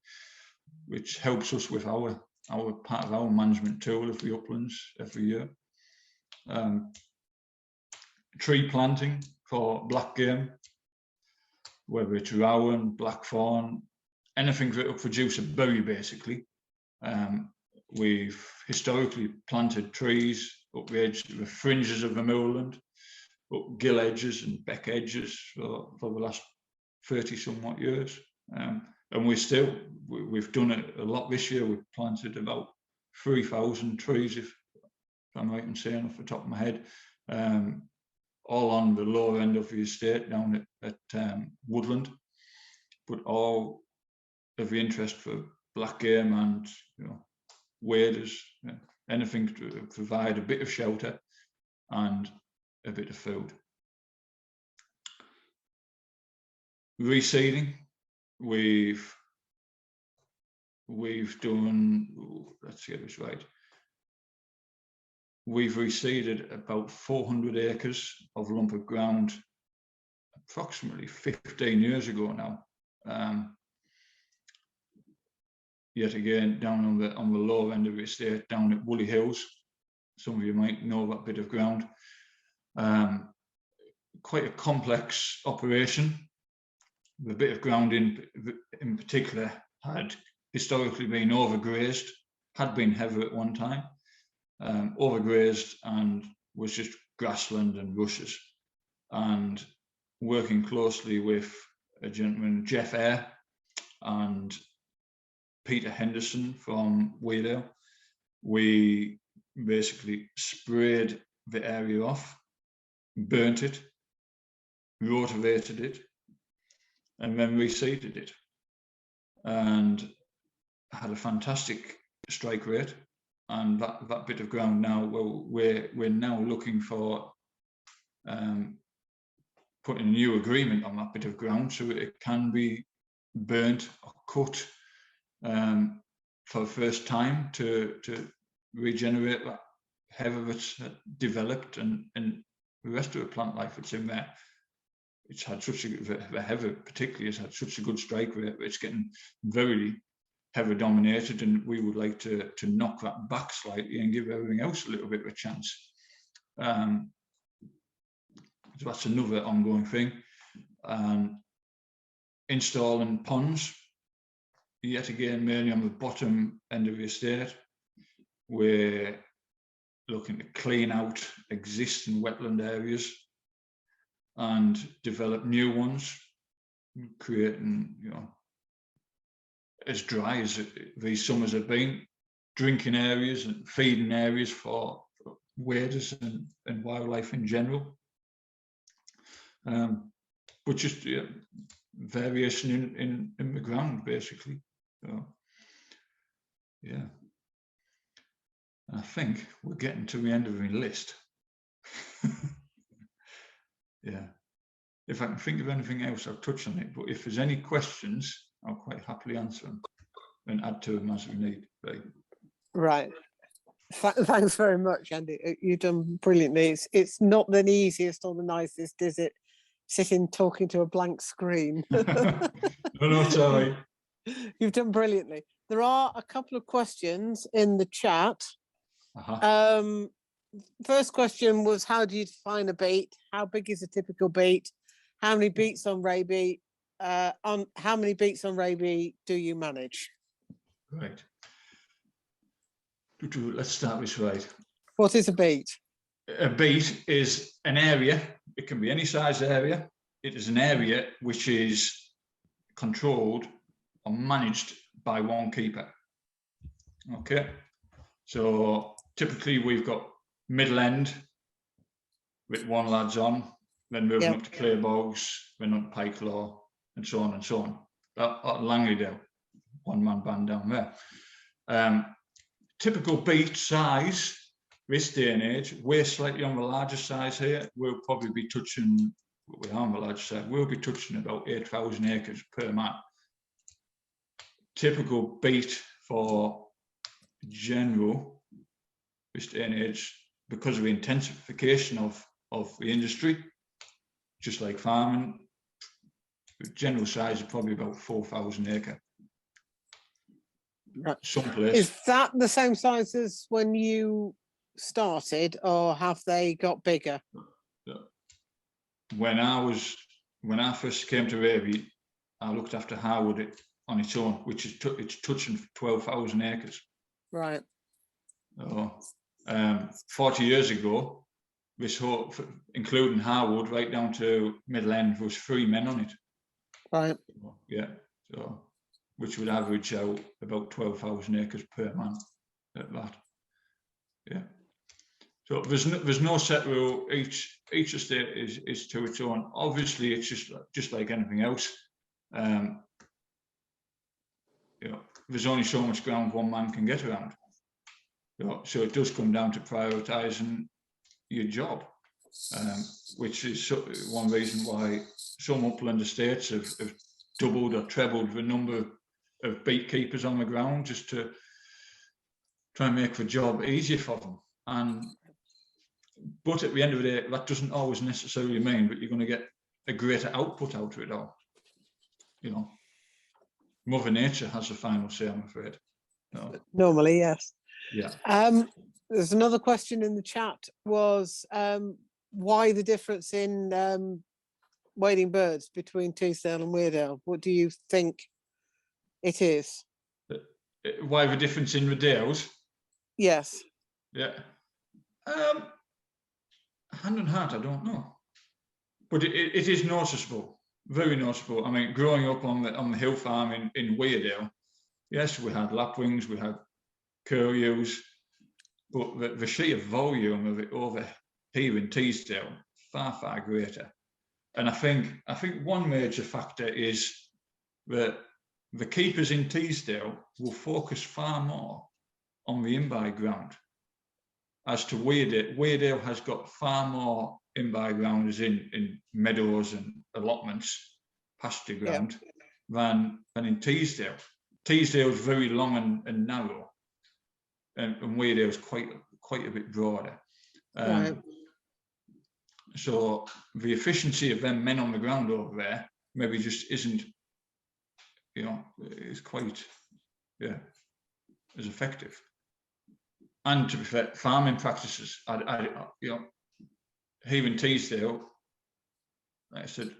Speaker 2: which helps us with our part of our management tool of the uplands every year. Tree planting for black game, whether it's rowan, blackthorn, anything that will produce a berry basically. We've historically planted trees up the edge, the fringes of the moorland, up gill edges and beck edges for the last 30 somewhat years. And we've done it a lot this year. We've planted about 3,000 trees, if I'm right in saying off the top of my head, all on the lower end of the estate down at Woodland, but all of the interest for black game and waders, anything to provide a bit of shelter and a bit of food. Reseeding, we've done, let's get this right, we've reseeded about 400 acres of lump of ground approximately 15 years ago now. Yet again, down on the lower end of the estate, down at Woolly Hills. Some of you might know that bit of ground. Quite a complex operation. The bit of ground in particular had historically been overgrazed, had been heather at one time, overgrazed, and was just grassland and rushes. And working closely with a gentleman, Jeff Eyre, and Peter Henderson from Weedale, we basically sprayed the area off, burnt it, rotavated it, and then reseeded it, and had a fantastic strike rate. And that bit of ground now, well, we're now looking for putting a new agreement on that bit of ground so it can be burnt or cut for the first time to regenerate that heather that's developed, and the rest of the plant life that's in there. It's had such the heather particularly has had such a good strike rate. It's getting very heather dominated, and we would like to knock that back slightly and give everything else a little bit of a chance. So that's another ongoing thing. Installing ponds, yet again mainly on the bottom end of the estate. We're looking to clean out existing wetland areas and develop new ones, creating, as dry as these summers have been, drinking areas and feeding areas for waders and wildlife in general. But just variation in the ground, basically. So, yeah. I think we're getting to the end of my list. Yeah. If I can think of anything else, I'll touch on it. But if there's any questions, I'll quite happily answer them and add to them as we need.
Speaker 1: Right. Thanks very much, Andy. You've done brilliantly. It's not the easiest or the nicest, is it? Sitting talking to a blank screen.
Speaker 2: No, sorry.
Speaker 1: You've done brilliantly. There are a couple of questions in the chat. First question was, how do you define a beat? How big is a typical beat? How many beats on Raby? How many beats on Raby do you manage?
Speaker 2: Right. Let's start this right.
Speaker 1: What is a beat?
Speaker 2: A beat is an area. It can be any size area. It is an area which is controlled are managed by one keeper. Okay, so typically we've got Middle End with one lad's on, then moving up to Clay Bogs, then on Pike Law, and so on and so on. At Langley, one-man band down there. Typical beat size this day and age, we're slightly on the larger size here. We'll probably be touching, we are on the larger side, we'll be touching about 8,000 acres per man. Typical beat for general this day and age, because of the intensification of the industry, just like farming, the general size is probably about 4,000 acre.
Speaker 1: Right.
Speaker 2: Someplace.
Speaker 1: Is that the same size as when you started, or have they got bigger?
Speaker 2: When I first came to Raby, I looked after Harwood on its own, which is it's touching 12,000 acres.
Speaker 1: Right.
Speaker 2: 40 years ago, this whole, including Harwood, right down to Middle End, there was 3 men on it.
Speaker 1: Right.
Speaker 2: Yeah. So, which would average out about 12,000 acres per man at that. Yeah. So there's no set rule. Each estate is to its own. Obviously, it's just like anything else. You know, there's only so much ground one man can get around. You know, so it does come down to prioritising your job, which is one reason why some upland estates have doubled or trebled the number of beekeepers on the ground, just to try and make the job easier for them. But at the end of the day, that doesn't always necessarily mean that you're going to get a greater output out of it all. You know, Mother Nature has the final say, I'm afraid. No.
Speaker 1: Normally, yes.
Speaker 2: Yeah.
Speaker 1: There's another question in the chat, was why the difference in wading birds between Teesdale and Weardale? What do you think it is?
Speaker 2: Why the difference in the dales?
Speaker 1: Yes.
Speaker 2: Yeah. Hand on heart, I don't know, but it is noticeable, very noticeable. I mean, growing up on the hill farm in Weardale, yes, we had lapwings, we had curlews, but the sheer volume of it over here in Teesdale, far greater. And I think one major factor is that the keepers in Teesdale will focus far more on the in-by ground. As to Weardale has got far more in-by ground, as in meadows and allotments, pasture ground, than in Teesdale. Teesdale is very long and narrow, and Weardale is quite a bit broader.
Speaker 1: Right.
Speaker 2: So the efficiency of them men on the ground over there maybe just isn't, you know, is quite, as effective. And to be fair, farming practices, you know, here in Teesdale, like I said,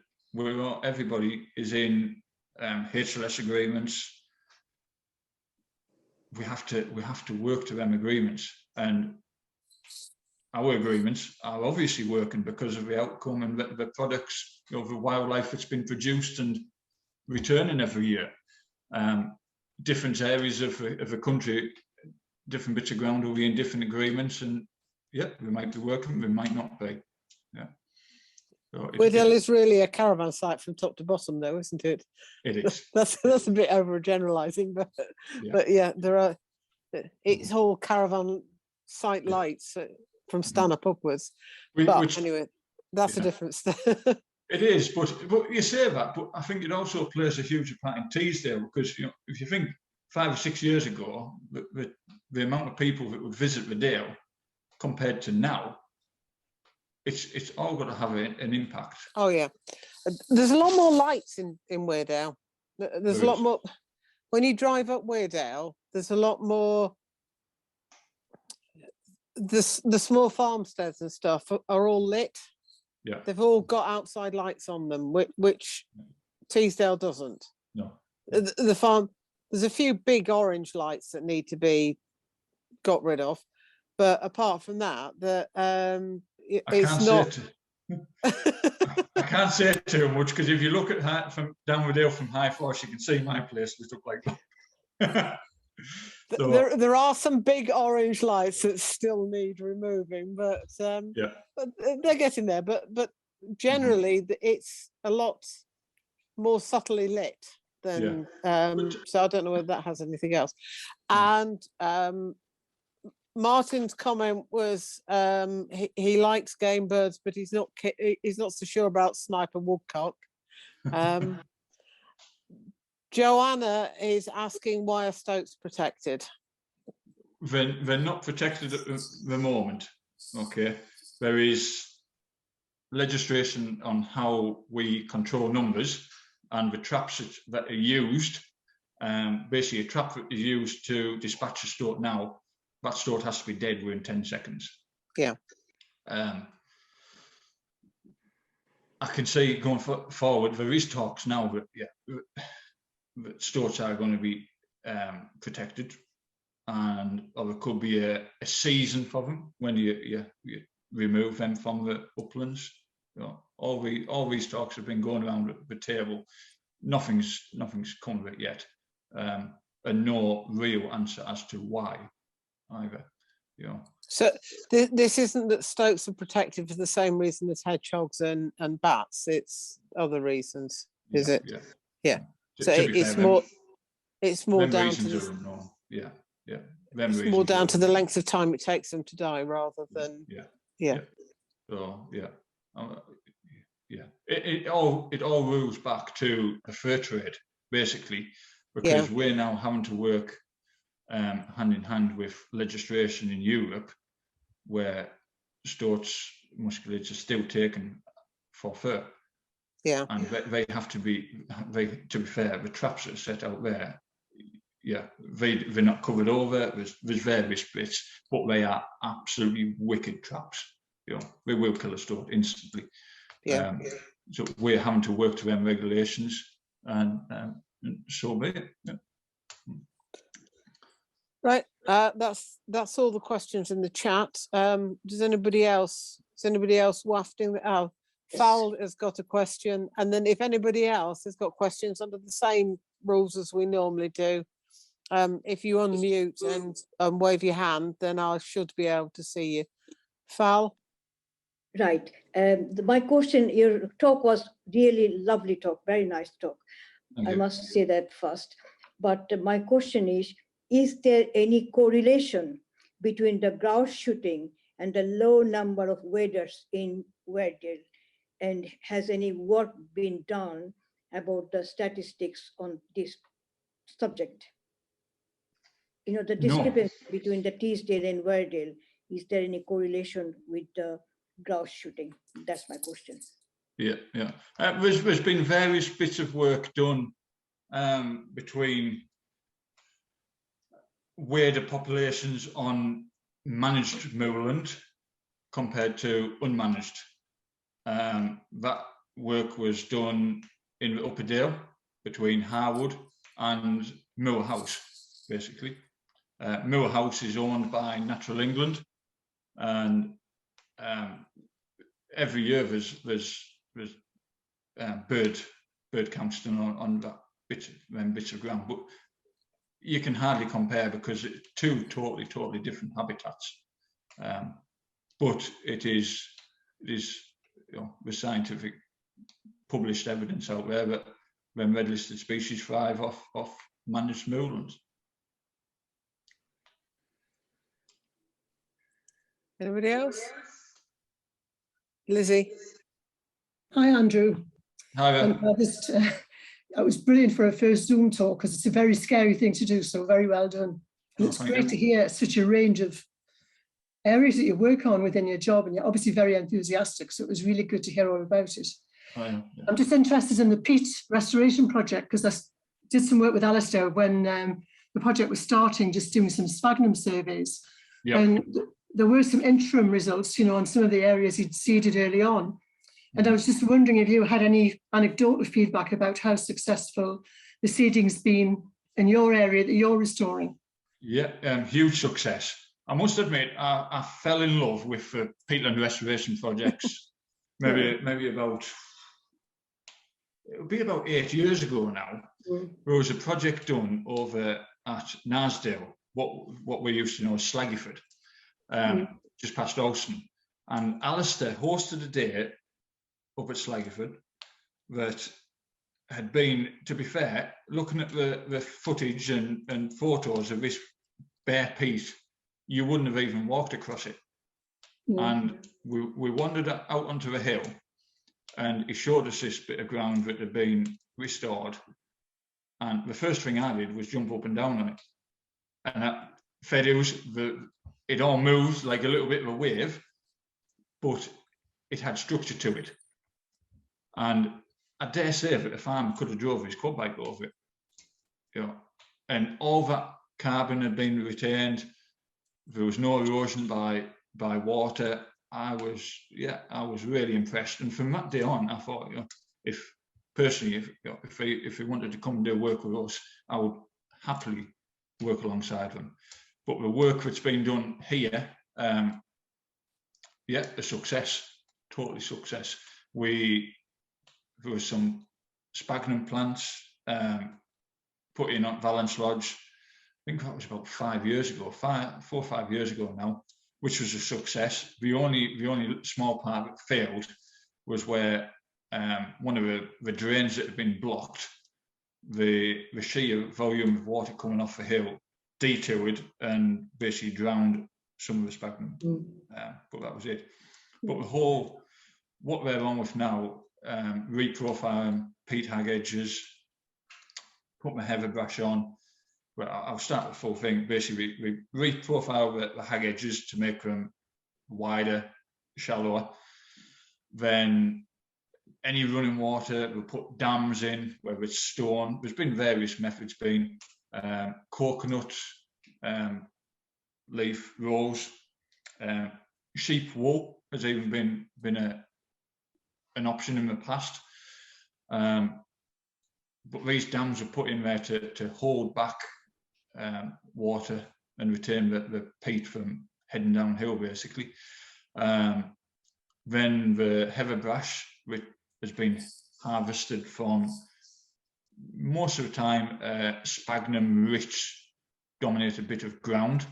Speaker 2: everybody is in HLS agreements. We have to work to them agreements, and our agreements are obviously working because of the outcome and the products, you know, the wildlife that's been produced and returning every year. Different areas of the country, different bits of ground will be in different agreements, and yeah, we might be working, we might not be. Yeah. So
Speaker 1: Weardale is really a caravan site from top to bottom, though, isn't it?
Speaker 2: It is.
Speaker 1: That's a bit overgeneralizing, but yeah, there are. It's all caravan site lights from stand-up upwards. Anyway, that's a difference.
Speaker 2: It is, but you say that, but I think it also plays a huge part in Teesdale, because, you know, if you think 5 or 6 years ago, the amount of people that would visit the Dale compared to now, it's all got to have an impact.
Speaker 1: Oh yeah, there's a lot more lights in Weardale. There's a lot more when you drive up Weardale. There's a lot more. The small farmsteads and stuff are all lit.
Speaker 2: Yeah,
Speaker 1: they've all got outside lights on them, which Teesdale doesn't.
Speaker 2: No,
Speaker 1: the farm. There's a few big orange lights that need to be got rid of, but apart from that, it's not.
Speaker 2: I can't say too much because if you look at from downward from High Force, you can see my place lit up like that. So,
Speaker 1: there are some big orange lights that still need removing, but but they're getting there. But generally, it's a lot more subtly lit than. So I don't know whether that has anything else. And Martin's comment was he likes game birds, but he's not so sure about sniper woodcock. Joanna is asking why are Stokes protected?
Speaker 2: They're not protected at the moment. Okay, there is legislation on how we control numbers, and the traps that are used. Basically, a trap that is used to dispatch a stoat now. That stoat has to be dead within 10 seconds.
Speaker 1: Yeah.
Speaker 2: I can see going forward, there is talks now that stoats are going to be protected, and or there could be a season for them when you remove them from the uplands. You know, all these talks have been going around the table. Nothing's come of it yet, and no real answer as to why either. You know. So
Speaker 1: this isn't that stoats are protected for the same reason as hedgehogs and bats. It's other reasons, is it? Yeah. So it's more down to the, it's more down to the length of time it takes them to die rather than
Speaker 2: So it all rules back to the fur trade basically, because we're now having to work hand in hand with legislation in Europe where stoats musculates are still taken for fur.
Speaker 1: Yeah,
Speaker 2: and they have to be. To be fair, the traps that are set out there, they're not covered over. There's various splits, but they are absolutely wicked traps. You know, they will kill a stoat instantly. So we're having to work to them regulations, and so be it. Yeah.
Speaker 1: Right. That's all the questions in the chat. Does anybody else wafting? Oh, Fowl has got a question, and then if anybody else has got questions under the same rules as we normally do, if you unmute and wave your hand, then I should be able to see you. Fowl.
Speaker 3: Right. My question, your talk was really lovely talk, very nice talk. I must say that first. But my question is there any correlation between the grouse shooting and the low number of waders in Weardale? And has any work been done about the statistics on this subject? You know, the discrepancy between the Teesdale and Weardale, is there any correlation with the grouse shooting? That's my question.
Speaker 2: There's been various bits of work done between wading populations on managed moorland compared to unmanaged. That work was done in Upperdale between Harwood and Moor House, basically. Moor House is owned by Natural England, and every year there's bird counts done on that bits of ground, but you can hardly compare because it's two totally different habitats. But it is you know, the scientific published evidence out there that when red listed species thrive off managed moorlands.
Speaker 1: Anybody else? Lizzie.
Speaker 4: Hi, Andrew.
Speaker 2: Hi there.
Speaker 4: It was brilliant for a first Zoom talk because it's a very scary thing to do, so very well done. And it's great to hear such a range of areas that you work on within your job, and you're obviously very enthusiastic, so it was really good to hear all about it. I'm just interested in the peat restoration project because I did some work with Alistair when the project was starting, just doing some sphagnum surveys. And there were some interim results, you know, on some of the areas he'd seeded early on. And I was just wondering if you had any anecdotal feedback about how successful the seeding's been in your area that you're restoring.
Speaker 2: Huge success. I must admit, I fell in love with peatland restoration projects maybe about it'll be about 8 years ago now. There was a project done over at Nasdale, what we used to know as Slaggyford, just past Olsen. And Alistair hosted a day up at Slaggyford that had been, to be fair, looking at the footage and photos of this bare peat, you wouldn't have even walked across it. And we wandered out onto the hill, and he showed us this bit of ground that had been restored. And the first thing I did was jump up and down on it. And that it all moves like a little bit of a wave, but it had structure to it. And I dare say that the farmer could have drove his quad bike over it. You know, and all that carbon had been retained. There was no erosion by water. I was really impressed. And from that day on, I thought, you know, if he wanted to come and do work with us, I would happily work alongside them. But the work that's been done here, a success, totally success. There was some sphagnum plants put in at Valence Lodge. I think that was about 5 years ago, 4 or 5 years ago now, which was a success. The only small part that failed was where one of the drains that had been blocked, the sheer volume of water coming off the hill detoured and basically drowned some of the sphagnum. But that was it. But what they're on with now, reprofiling peat hag edges, put my heather brush on. Well, I'll start the full thing. Basically, we reprofile the hag edges to make them wider, shallower. Then any running water, we'll put dams in, whether it's stone. There's been various methods being coconut leaf rolls, sheep wool has even been an option in the past. But these dams are put in there to hold back water and retain the peat from heading downhill, basically. Then the heather brush, which has been harvested from, most of the time, sphagnum-rich dominated bit of ground,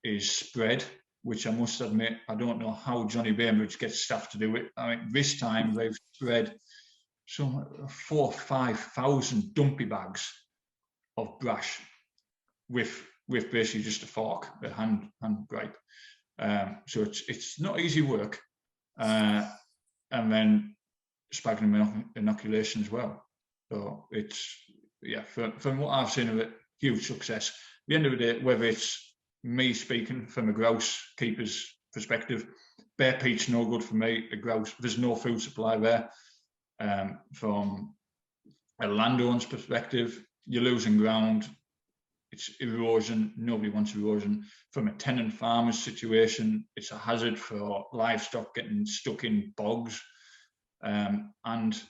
Speaker 2: is spread, which I must admit, I don't know how Johnny Bainbridge gets staff to do it. I mean, this time they've spread some 4,000 or 5,000 dumpy bags of brash with basically just a fork, a hand gripe. So it's not easy work. And then sphagnum inoculation as well. So it's, from what I've seen of it, huge success. At the end of the day, whether it's me speaking from a grouse keeper's perspective, bare peat's no good for me. A grouse, there's no food supply there. From a landowner's perspective, you're losing ground. It's erosion. Nobody wants erosion. From a tenant farmer's situation, it's a hazard for livestock getting stuck in bogs. And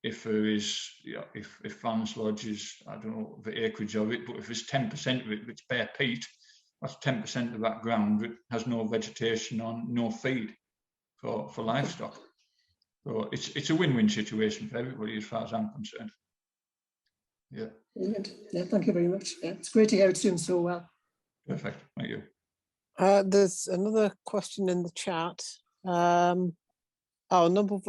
Speaker 2: if there is, if Valence Lodge is, I don't know the acreage of it, but if there's 10% of it that's bare peat, that's 10% of that ground that has no vegetation on, no feed for livestock. So it's a win-win situation for everybody as far as I'm concerned. Yeah.
Speaker 4: Brilliant. Yeah, thank you very much. Yeah, it's great to hear it's doing so well.
Speaker 2: Perfect. Thank you.
Speaker 1: There's another question in the chat. Number of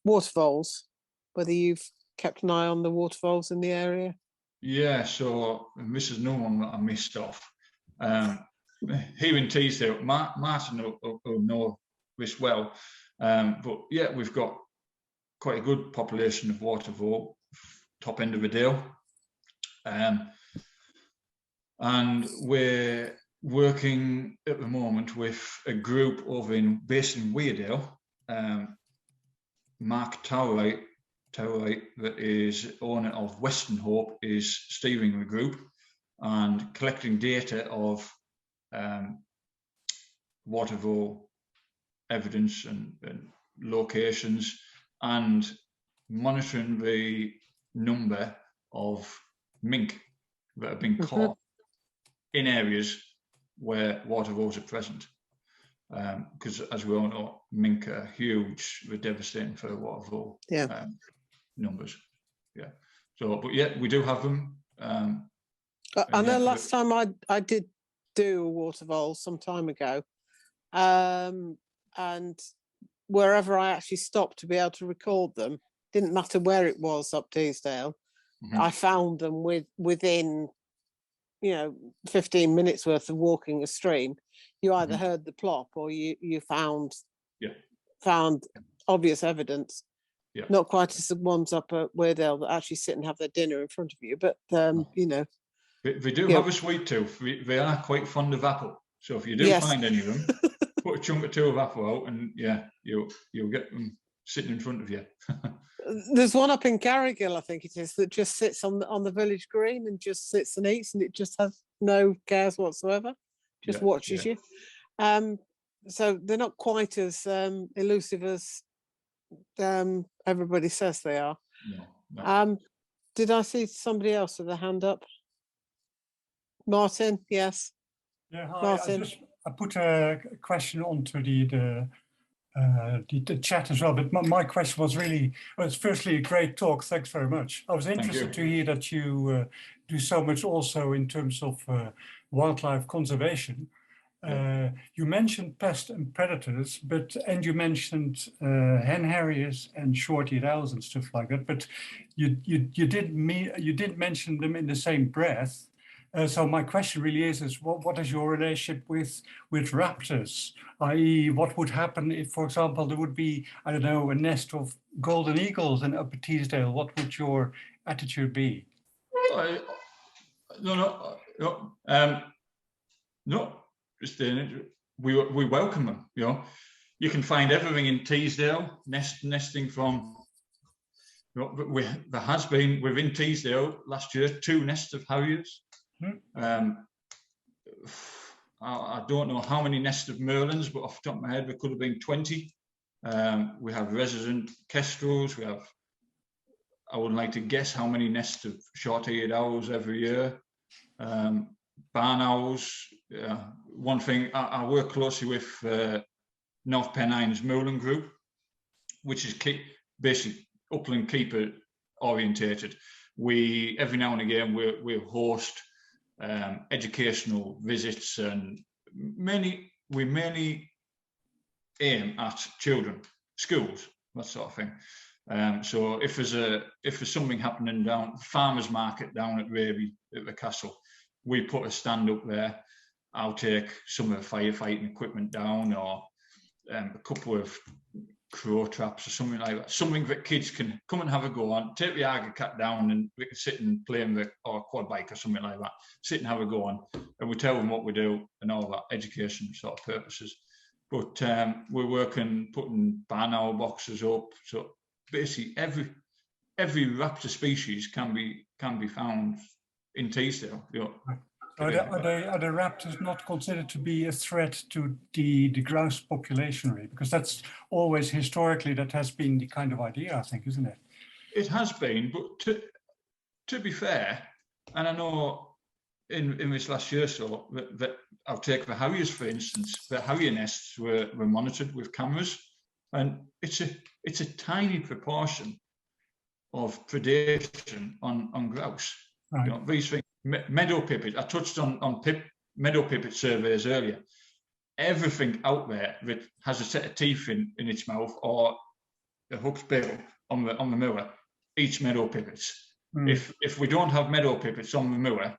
Speaker 1: water voles, whether you've kept an eye on the water voles in the area.
Speaker 2: Yeah, so this is no one that I missed off. Here in Teesdale, Martin will know this well, but yeah, we've got quite a good population of water vole, top end of the dale. And we're working at the moment with a group based in Weardale. Mark Towerwright, that is owner of Western Hope, is steering the group and collecting data of water vole evidence and locations, and monitoring the number of mink that have been caught in areas where water voles are present. Because as we all know, mink are huge, they're devastating for the water vole.
Speaker 1: Yeah.
Speaker 2: numbers. Yeah. So, but yeah, we do have them.
Speaker 1: I know last time I did do a water vole some time ago, and wherever I actually stopped to be able to record them, didn't matter where it was up Teesdale, I found them within 15 minutes worth of walking a stream. You either heard the plop or you found obvious evidence.
Speaker 2: Yeah.
Speaker 1: Not quite as the ones up at Weardale that actually sit and have their dinner in front of you, but
Speaker 2: They do have a sweet tooth. They are quite fond of apple. So if you do find any of them, put a chunk or two of apple out, and you'll get them sitting in front of you.
Speaker 1: There's one up in Carrigill, I think it is, that just sits on the village green and just sits and eats, and it just has no cares whatsoever. Just watches you. So they're not quite as elusive as everybody says they are.
Speaker 2: No.
Speaker 1: Did I see somebody else with a hand up? Martin, yes.
Speaker 5: Yeah, hi.
Speaker 1: Martin.
Speaker 5: I put a question onto the chat as well, but my question was really, it's firstly a great talk. Thanks very much. I was interested to hear that you do so much also in terms of wildlife conservation. You mentioned pests and predators, and you mentioned hen harriers and short-eared owls and stuff like that. But you didn't mention them in the same breath. So my question really is what is your relationship with raptors? I.e., what would happen if, for example, there would be, I don't know, a nest of golden eagles in Upper Teesdale? What would your attitude be?
Speaker 2: No. Just we welcome them. You can find everything in Teesdale, nesting from. There has been within Teesdale last year 2 nests of harriers. I don't know how many nests of Moorlands, but off the top of my head, there could have been 20. We have resident kestrels. We have. I would like to guess how many nests of short-eared owls every year. Barn owls. One thing, I work closely with North Pennines Moorland Group, which is basically upland keeper orientated. We every now and again we host educational visits, and we mainly aim at children, schools, that sort of thing. So if there's something happening down farmers market down at Raby at the castle, we put a stand up there. I'll take some of the firefighting equipment down, or a couple of crow traps or something like that. Something that kids can come and have a go on. Take the Arga cat down and we can sit and play or a quad bike or something like that. Sit and have a go on, and we tell them what we do and all that, education sort of purposes. But we're working, putting barn owl boxes up. So basically, every raptor species can be found in Teesdale.
Speaker 5: Are the raptors not considered to be a threat to the grouse population, really? Because that's always historically that has been the kind of idea, I think, isn't it?
Speaker 2: It has been, but to be fair, and I know in this last year or so that I'll take the harriers for instance. The harrier nests were monitored with cameras, and it's a tiny proportion of predation on grouse.
Speaker 5: Right.
Speaker 2: These things. Meadow pipit. I touched on meadow pipit surveys earlier. Everything out there that has a set of teeth in its mouth or a hooked bill on the moor eats meadow pipits. If we don't have meadow pipits on the moor,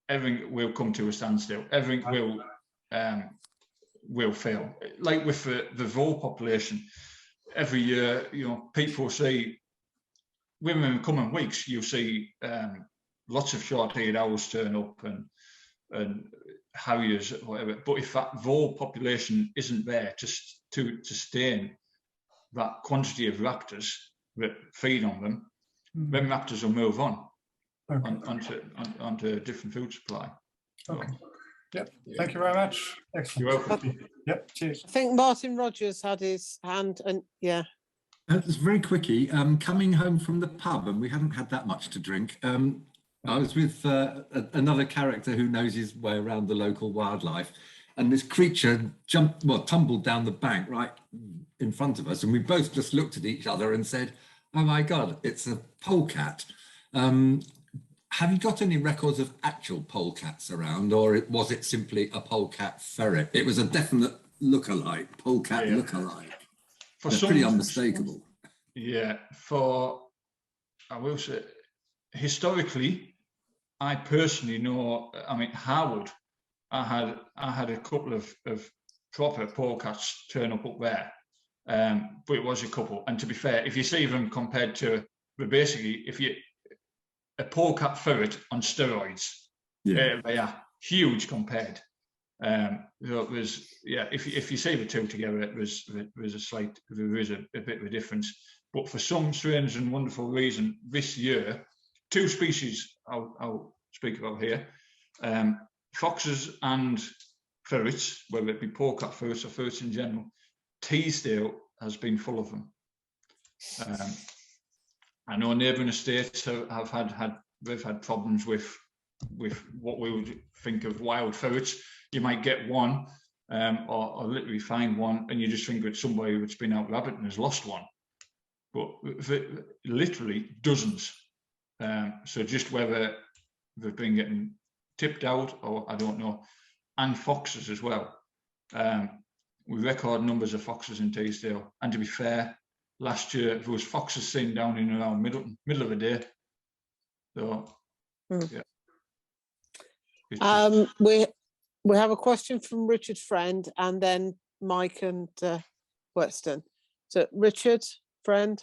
Speaker 2: everything will come to a standstill. Everything will fail. Like with the vole population, every year, people see within the coming weeks, you'll see. Lots of short-eared owls turn up and harriers, whatever. But if that vole population isn't there to sustain that quantity of raptors that feed on them, then raptors will move on onto a different food supply.
Speaker 5: Okay. Yep. Thank you very much. Excellent.
Speaker 2: You're welcome.
Speaker 5: Yep. Cheers.
Speaker 1: I think Martin Rogers had his hand, and yeah.
Speaker 6: It's very quickie. Coming home from the pub, and we hadn't had that much to drink. I was with another character who knows his way around the local wildlife, and this creature tumbled down the bank right in front of us, and we both just looked at each other and said, Oh my God, it's a polecat. Have you got any records of actual polecats around, or was it simply a polecat ferret? It was a definite lookalike, polecat lookalike. They're pretty unmistakable.
Speaker 2: Yeah, I will say, historically, I personally know, I mean, Harwood, I had a couple of proper polecats turn up there, but it was a couple. And to be fair, if you see them compared to, but basically, a polecat ferret on steroids, they are huge compared. So it was, yeah, if you see the two together, there is a bit of a difference. But for some strange and wonderful reason, this year, two species I'll speak about here, foxes and ferrets, whether it be polecat ferrets or ferrets in general, Teesdale has been full of them. I know neighbouring estates have had problems with what we would think of wild ferrets. You might get one, or literally find one, and you just think it's somebody that's been out rabbiting has lost one. But literally dozens. So just whether they've been getting tipped out, or I don't know, and foxes as well. We record numbers of foxes in Teesdale, and to be fair, last year there was foxes seen down in around middle of the day. So yeah.
Speaker 1: We have a question from Richard Friend, and then Mike and Weston. So Richard Friend.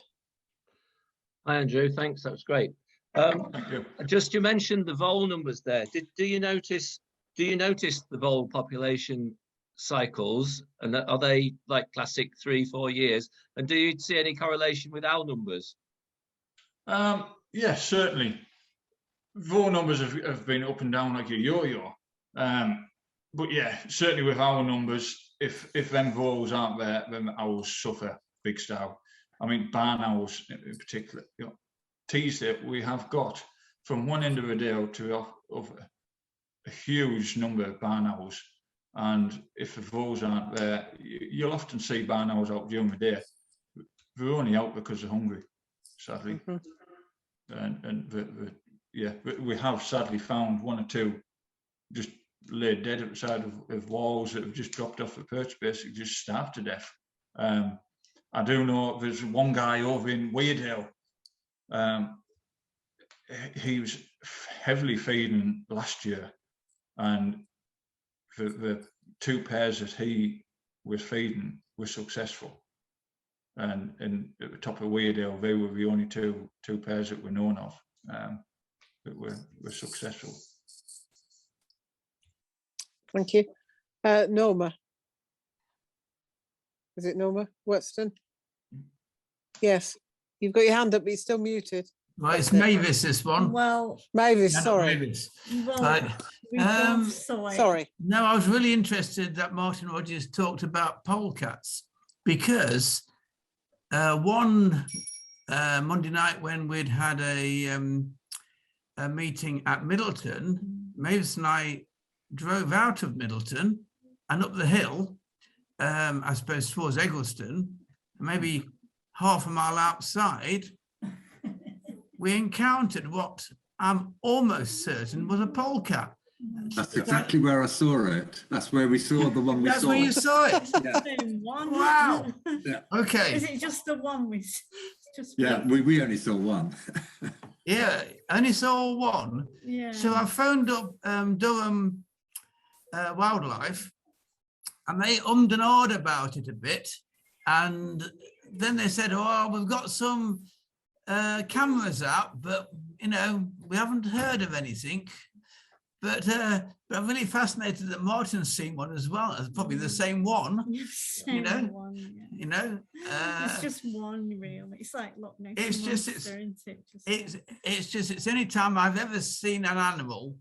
Speaker 7: Hi Andrew, thanks. That was great.
Speaker 2: Thank you.
Speaker 7: Just you mentioned the vole numbers there. Do you notice the vole population cycles, and are they like classic 3-4 years? And do you see any correlation with owl numbers?
Speaker 2: Yeah, certainly. Vole numbers have been up and down like a yo-yo. But yeah, certainly with owl numbers, if them voles aren't there, then owls suffer big style. I mean, barn owls in particular. You know, Teesdale, we have got from one end of the dale to a huge number of barn owls. And if the voles aren't there, you'll often see barn owls out during the day. They're only out because they're hungry, sadly. And yeah, we have sadly found one or two just laid dead at the side of walls that have just dropped off the perch, basically just starved to death. I do know there's one guy over in Weardale. He was heavily feeding last year, and the two pairs that he was feeding were successful. And at the top of Weardale, they were the only two pairs that were known of that were successful.
Speaker 1: Thank you. Norma. Is it Norma Weston? Yes. You've got your hand up, but you're still muted.
Speaker 8: Right, it's Mavis, this one.
Speaker 9: Well,
Speaker 1: Mavis,
Speaker 8: Yeah,
Speaker 1: sorry.
Speaker 8: Mavis.
Speaker 9: well,
Speaker 8: Right.
Speaker 1: Sorry.
Speaker 8: No, I was really interested that Martin Rogers talked about polecats, because one Monday night when we'd had a meeting at Middleton, Mavis and I drove out of Middleton and up the hill, I suppose towards Eggleston, maybe half a mile outside, we encountered what I'm almost certain was a polecat.
Speaker 6: That's exactly where I saw it. That's where we saw the one we
Speaker 8: That's
Speaker 6: saw.
Speaker 8: where you saw it?
Speaker 6: Yeah.
Speaker 8: Wow.
Speaker 6: Yeah.
Speaker 8: Okay.
Speaker 9: Is it just the one we just?
Speaker 6: Yeah, we only saw one.
Speaker 8: Yeah, only saw one.
Speaker 9: Yeah.
Speaker 8: So I phoned up Durham Wildlife, and they ummed and awed about it a bit. And then they said, oh, we've got some cameras out, but, you know, we haven't heard of anything. But I'm really fascinated that Martin's seen one as well. It's probably the same one, you know.
Speaker 9: One, yeah.
Speaker 8: You know,
Speaker 9: it's just one really. It's like Loch Ness
Speaker 8: it's
Speaker 9: Monster,
Speaker 8: just
Speaker 9: isn't it?
Speaker 8: it's the only time I've ever seen an animal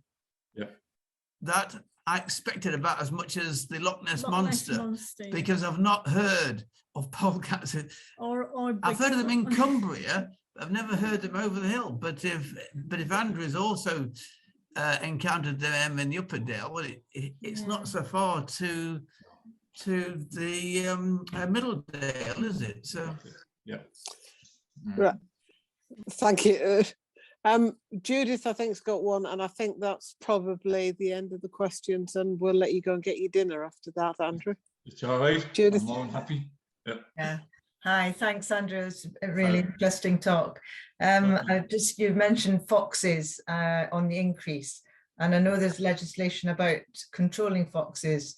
Speaker 8: that I expected about as much as the Loch Ness Monster, because I've not heard of polecats. I've heard of them in Cumbria, but I've never heard them over the hill. But if Andrew's also encountered them in the Upper Dale, well, it's not so far to the Middle Dale, is it? So
Speaker 1: Right. Thank you. Judith, I think, has got one, and I think that's probably the end of the questions, and we'll let you go and get your dinner after that, Andrew.
Speaker 2: It's all right.
Speaker 1: Judith.
Speaker 2: I'm more than happy. Yep.
Speaker 10: Yeah. Hi, thanks, Andrew. It's a really interesting talk. You've mentioned foxes on the increase, and I know there's legislation about controlling foxes,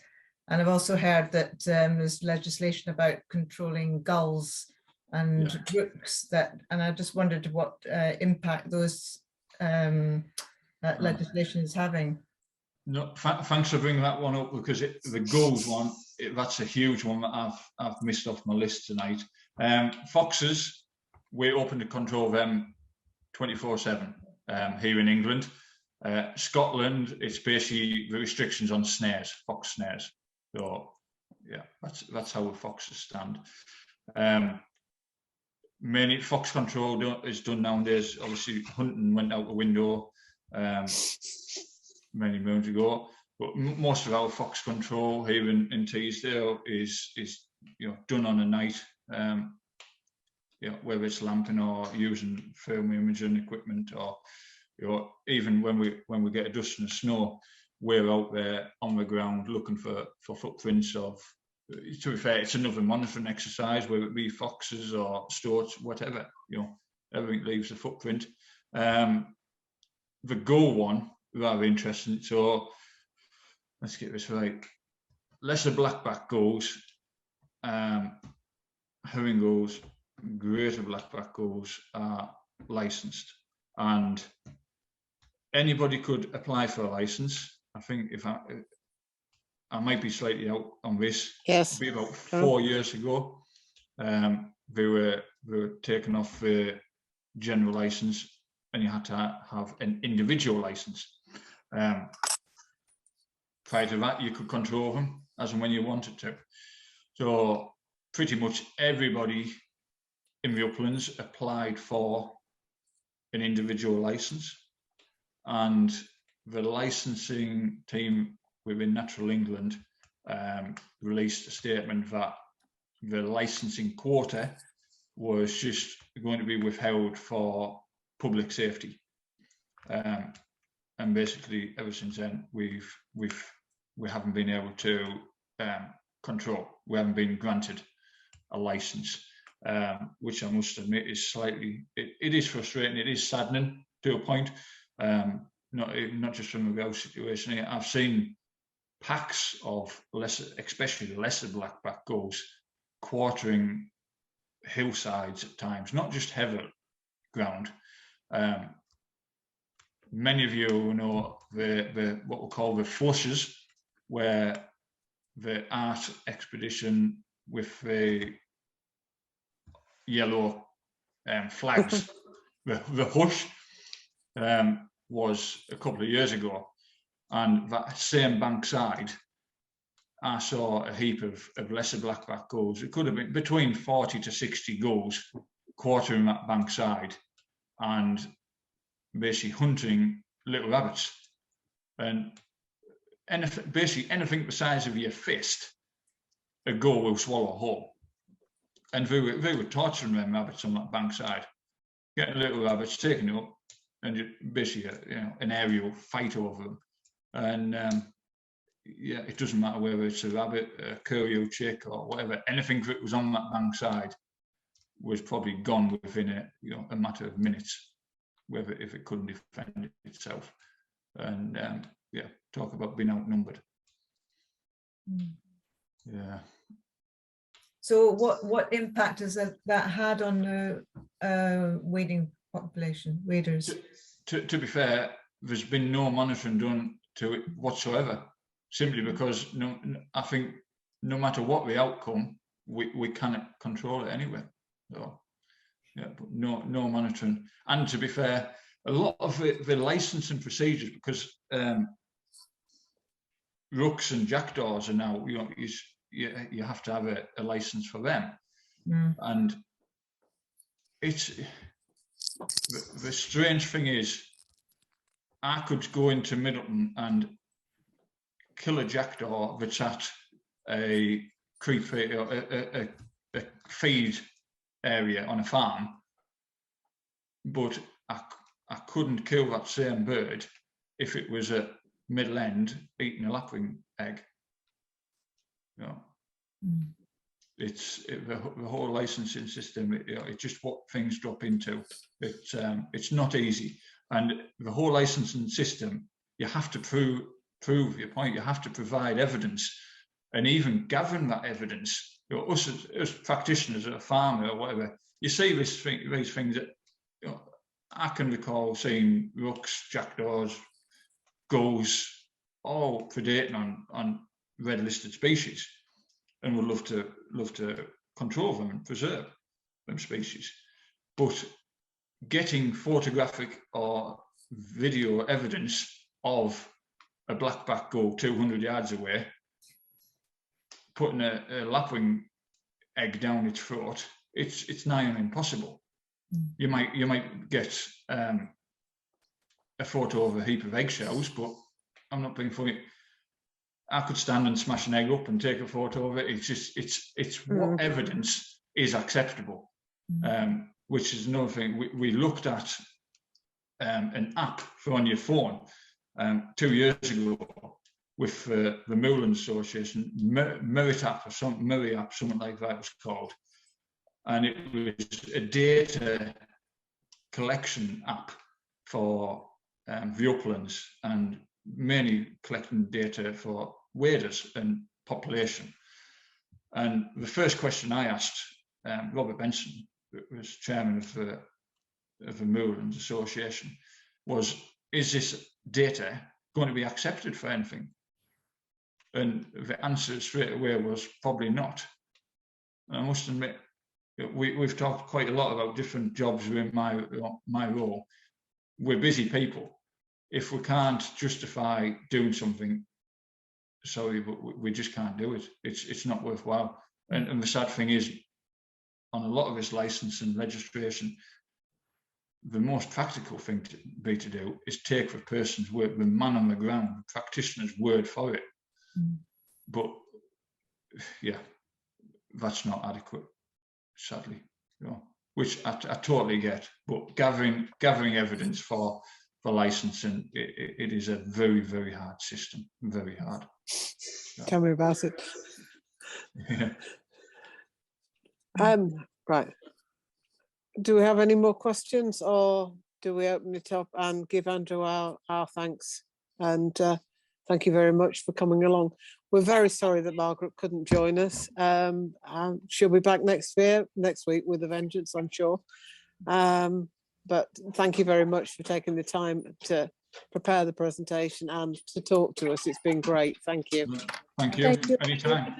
Speaker 10: and I've also heard that there's legislation about controlling gulls and rooks, and I just wondered what impact those that legislation is having.
Speaker 2: No, thanks for bringing that one up, because the gulls one, that's a huge one that I've missed off my list tonight. Foxes, we're open to control them 24/7 here in England. Scotland, it's basically the restrictions on snares, fox snares. So yeah, that's how the foxes stand. Mainly fox control is done nowadays. Obviously, hunting went out the window many moons ago, but most of our fox control here in Teesdale is done on a night. Whether it's lamping or using thermal imaging equipment, or even when we get a dust and snow, we're out there on the ground looking for footprints of. To be fair, it's another monitoring exercise, whether it be foxes or stoats, whatever. Everything leaves a footprint. The gull one, rather interesting. So let's get this right. Lesser blackback gulls, herring gulls, greater blackback gulls are licensed, and anybody could apply for a license. I think if I might be slightly out on this.
Speaker 1: Yes.
Speaker 2: It'll be about 4 years ago. They were taken off the general license, and you had to have an individual license. Prior to that, you could control them as and when you wanted to. So pretty much everybody in the uplands applied for an individual license, and the licensing team within Natural England released a statement that the licensing quota was just going to be withheld for public safety, and basically ever since then we haven't been able to control. We haven't been granted a license, which I must admit is slightly. It is frustrating. It is saddening to a point. Not just from a grouse situation here. I've seen packs of especially lesser blackback gulls quartering hillsides at times, not just heather ground. Many of you know the what we call the flushes, where the art expedition with the yellow flags, the hush, was a couple of years ago. And that same bankside, I saw a heap of lesser blackback gulls. It could have been between 40 to 60 gulls quartering that bankside and basically hunting little rabbits. And basically anything the size of your fist, a gull will swallow whole. And they were torturing them rabbits on that bankside, getting little rabbits, taking it up, and basically an aerial fight over them. And it doesn't matter whether it's a rabbit, a curlew chick, or whatever. Anything that was on that bankside was probably gone within a matter of minutes, whether if it couldn't defend itself. And talk about being outnumbered. Yeah.
Speaker 10: So what impact has that had on the wading population, waders?
Speaker 2: To be fair, there's been no monitoring done to it whatsoever, simply because I think no matter what the outcome, we cannot control it anyway. So but no monitoring. And to be fair, a lot of the licensing procedures, because rooks and jackdaws are now, you have to have a license for them. And it's the strange thing is, I could go into Middleton and kill a jackdaw that's at a creep or a feed area on a farm but I couldn't kill that same bird if it was at middle end eating a lapwing egg. You know, the whole licensing system. It's just what things drop into. It's not easy, and the whole licensing system, you have to prove your point. You have to provide evidence, and even gathering that evidence. You know, us as practitioners, a farmer or whatever, you see these things that, you know, I can recall seeing rooks, jackdaws, gulls, all predating on red listed species, and would love to control them and preserve them species. But getting photographic or video evidence of a blackback gull 200 yards away, putting a lapwing egg down its throat, it's nigh on impossible. You might get a photo of a heap of eggshells, but I'm not being funny. I could stand and smash an egg up and take a photo of it. It's what evidence is acceptable, which is another thing. We looked at an app for on your phone 2 years ago with the Moorlands Association, Merit app or something, Murray app, something like that was called. And it was a data collection app for the uplands, and mainly collecting data for waders and population. And the first question I asked Robert Benson, who was chairman of the Moorlands Association, was, is this data going to be accepted for anything? And the answer straight away was probably not. And I must admit, we've talked quite a lot about different jobs within my role. We're busy people. If we can't justify doing something, sorry, but we just can't do it. It's not worthwhile. And the sad thing is, on a lot of this license and registration, the most practical thing to do is take the person's word, the man on the ground, the practitioner's word for it. But yeah, that's not adequate, sadly, you know, which I totally get. But gathering evidence for licensing, it is a very, very hard system, very hard. Yeah.
Speaker 1: Tell me about it.
Speaker 2: Yeah.
Speaker 1: Right. Do we have any more questions, or do we open it up and give Andrew our thanks? And thank you very much for coming along. We're very sorry that Margaret couldn't join us. She'll be back next week with a vengeance, I'm sure. But thank you very much for taking the time to prepare the presentation and to talk to us. It's been great. Thank you.
Speaker 2: Thank you. Anytime.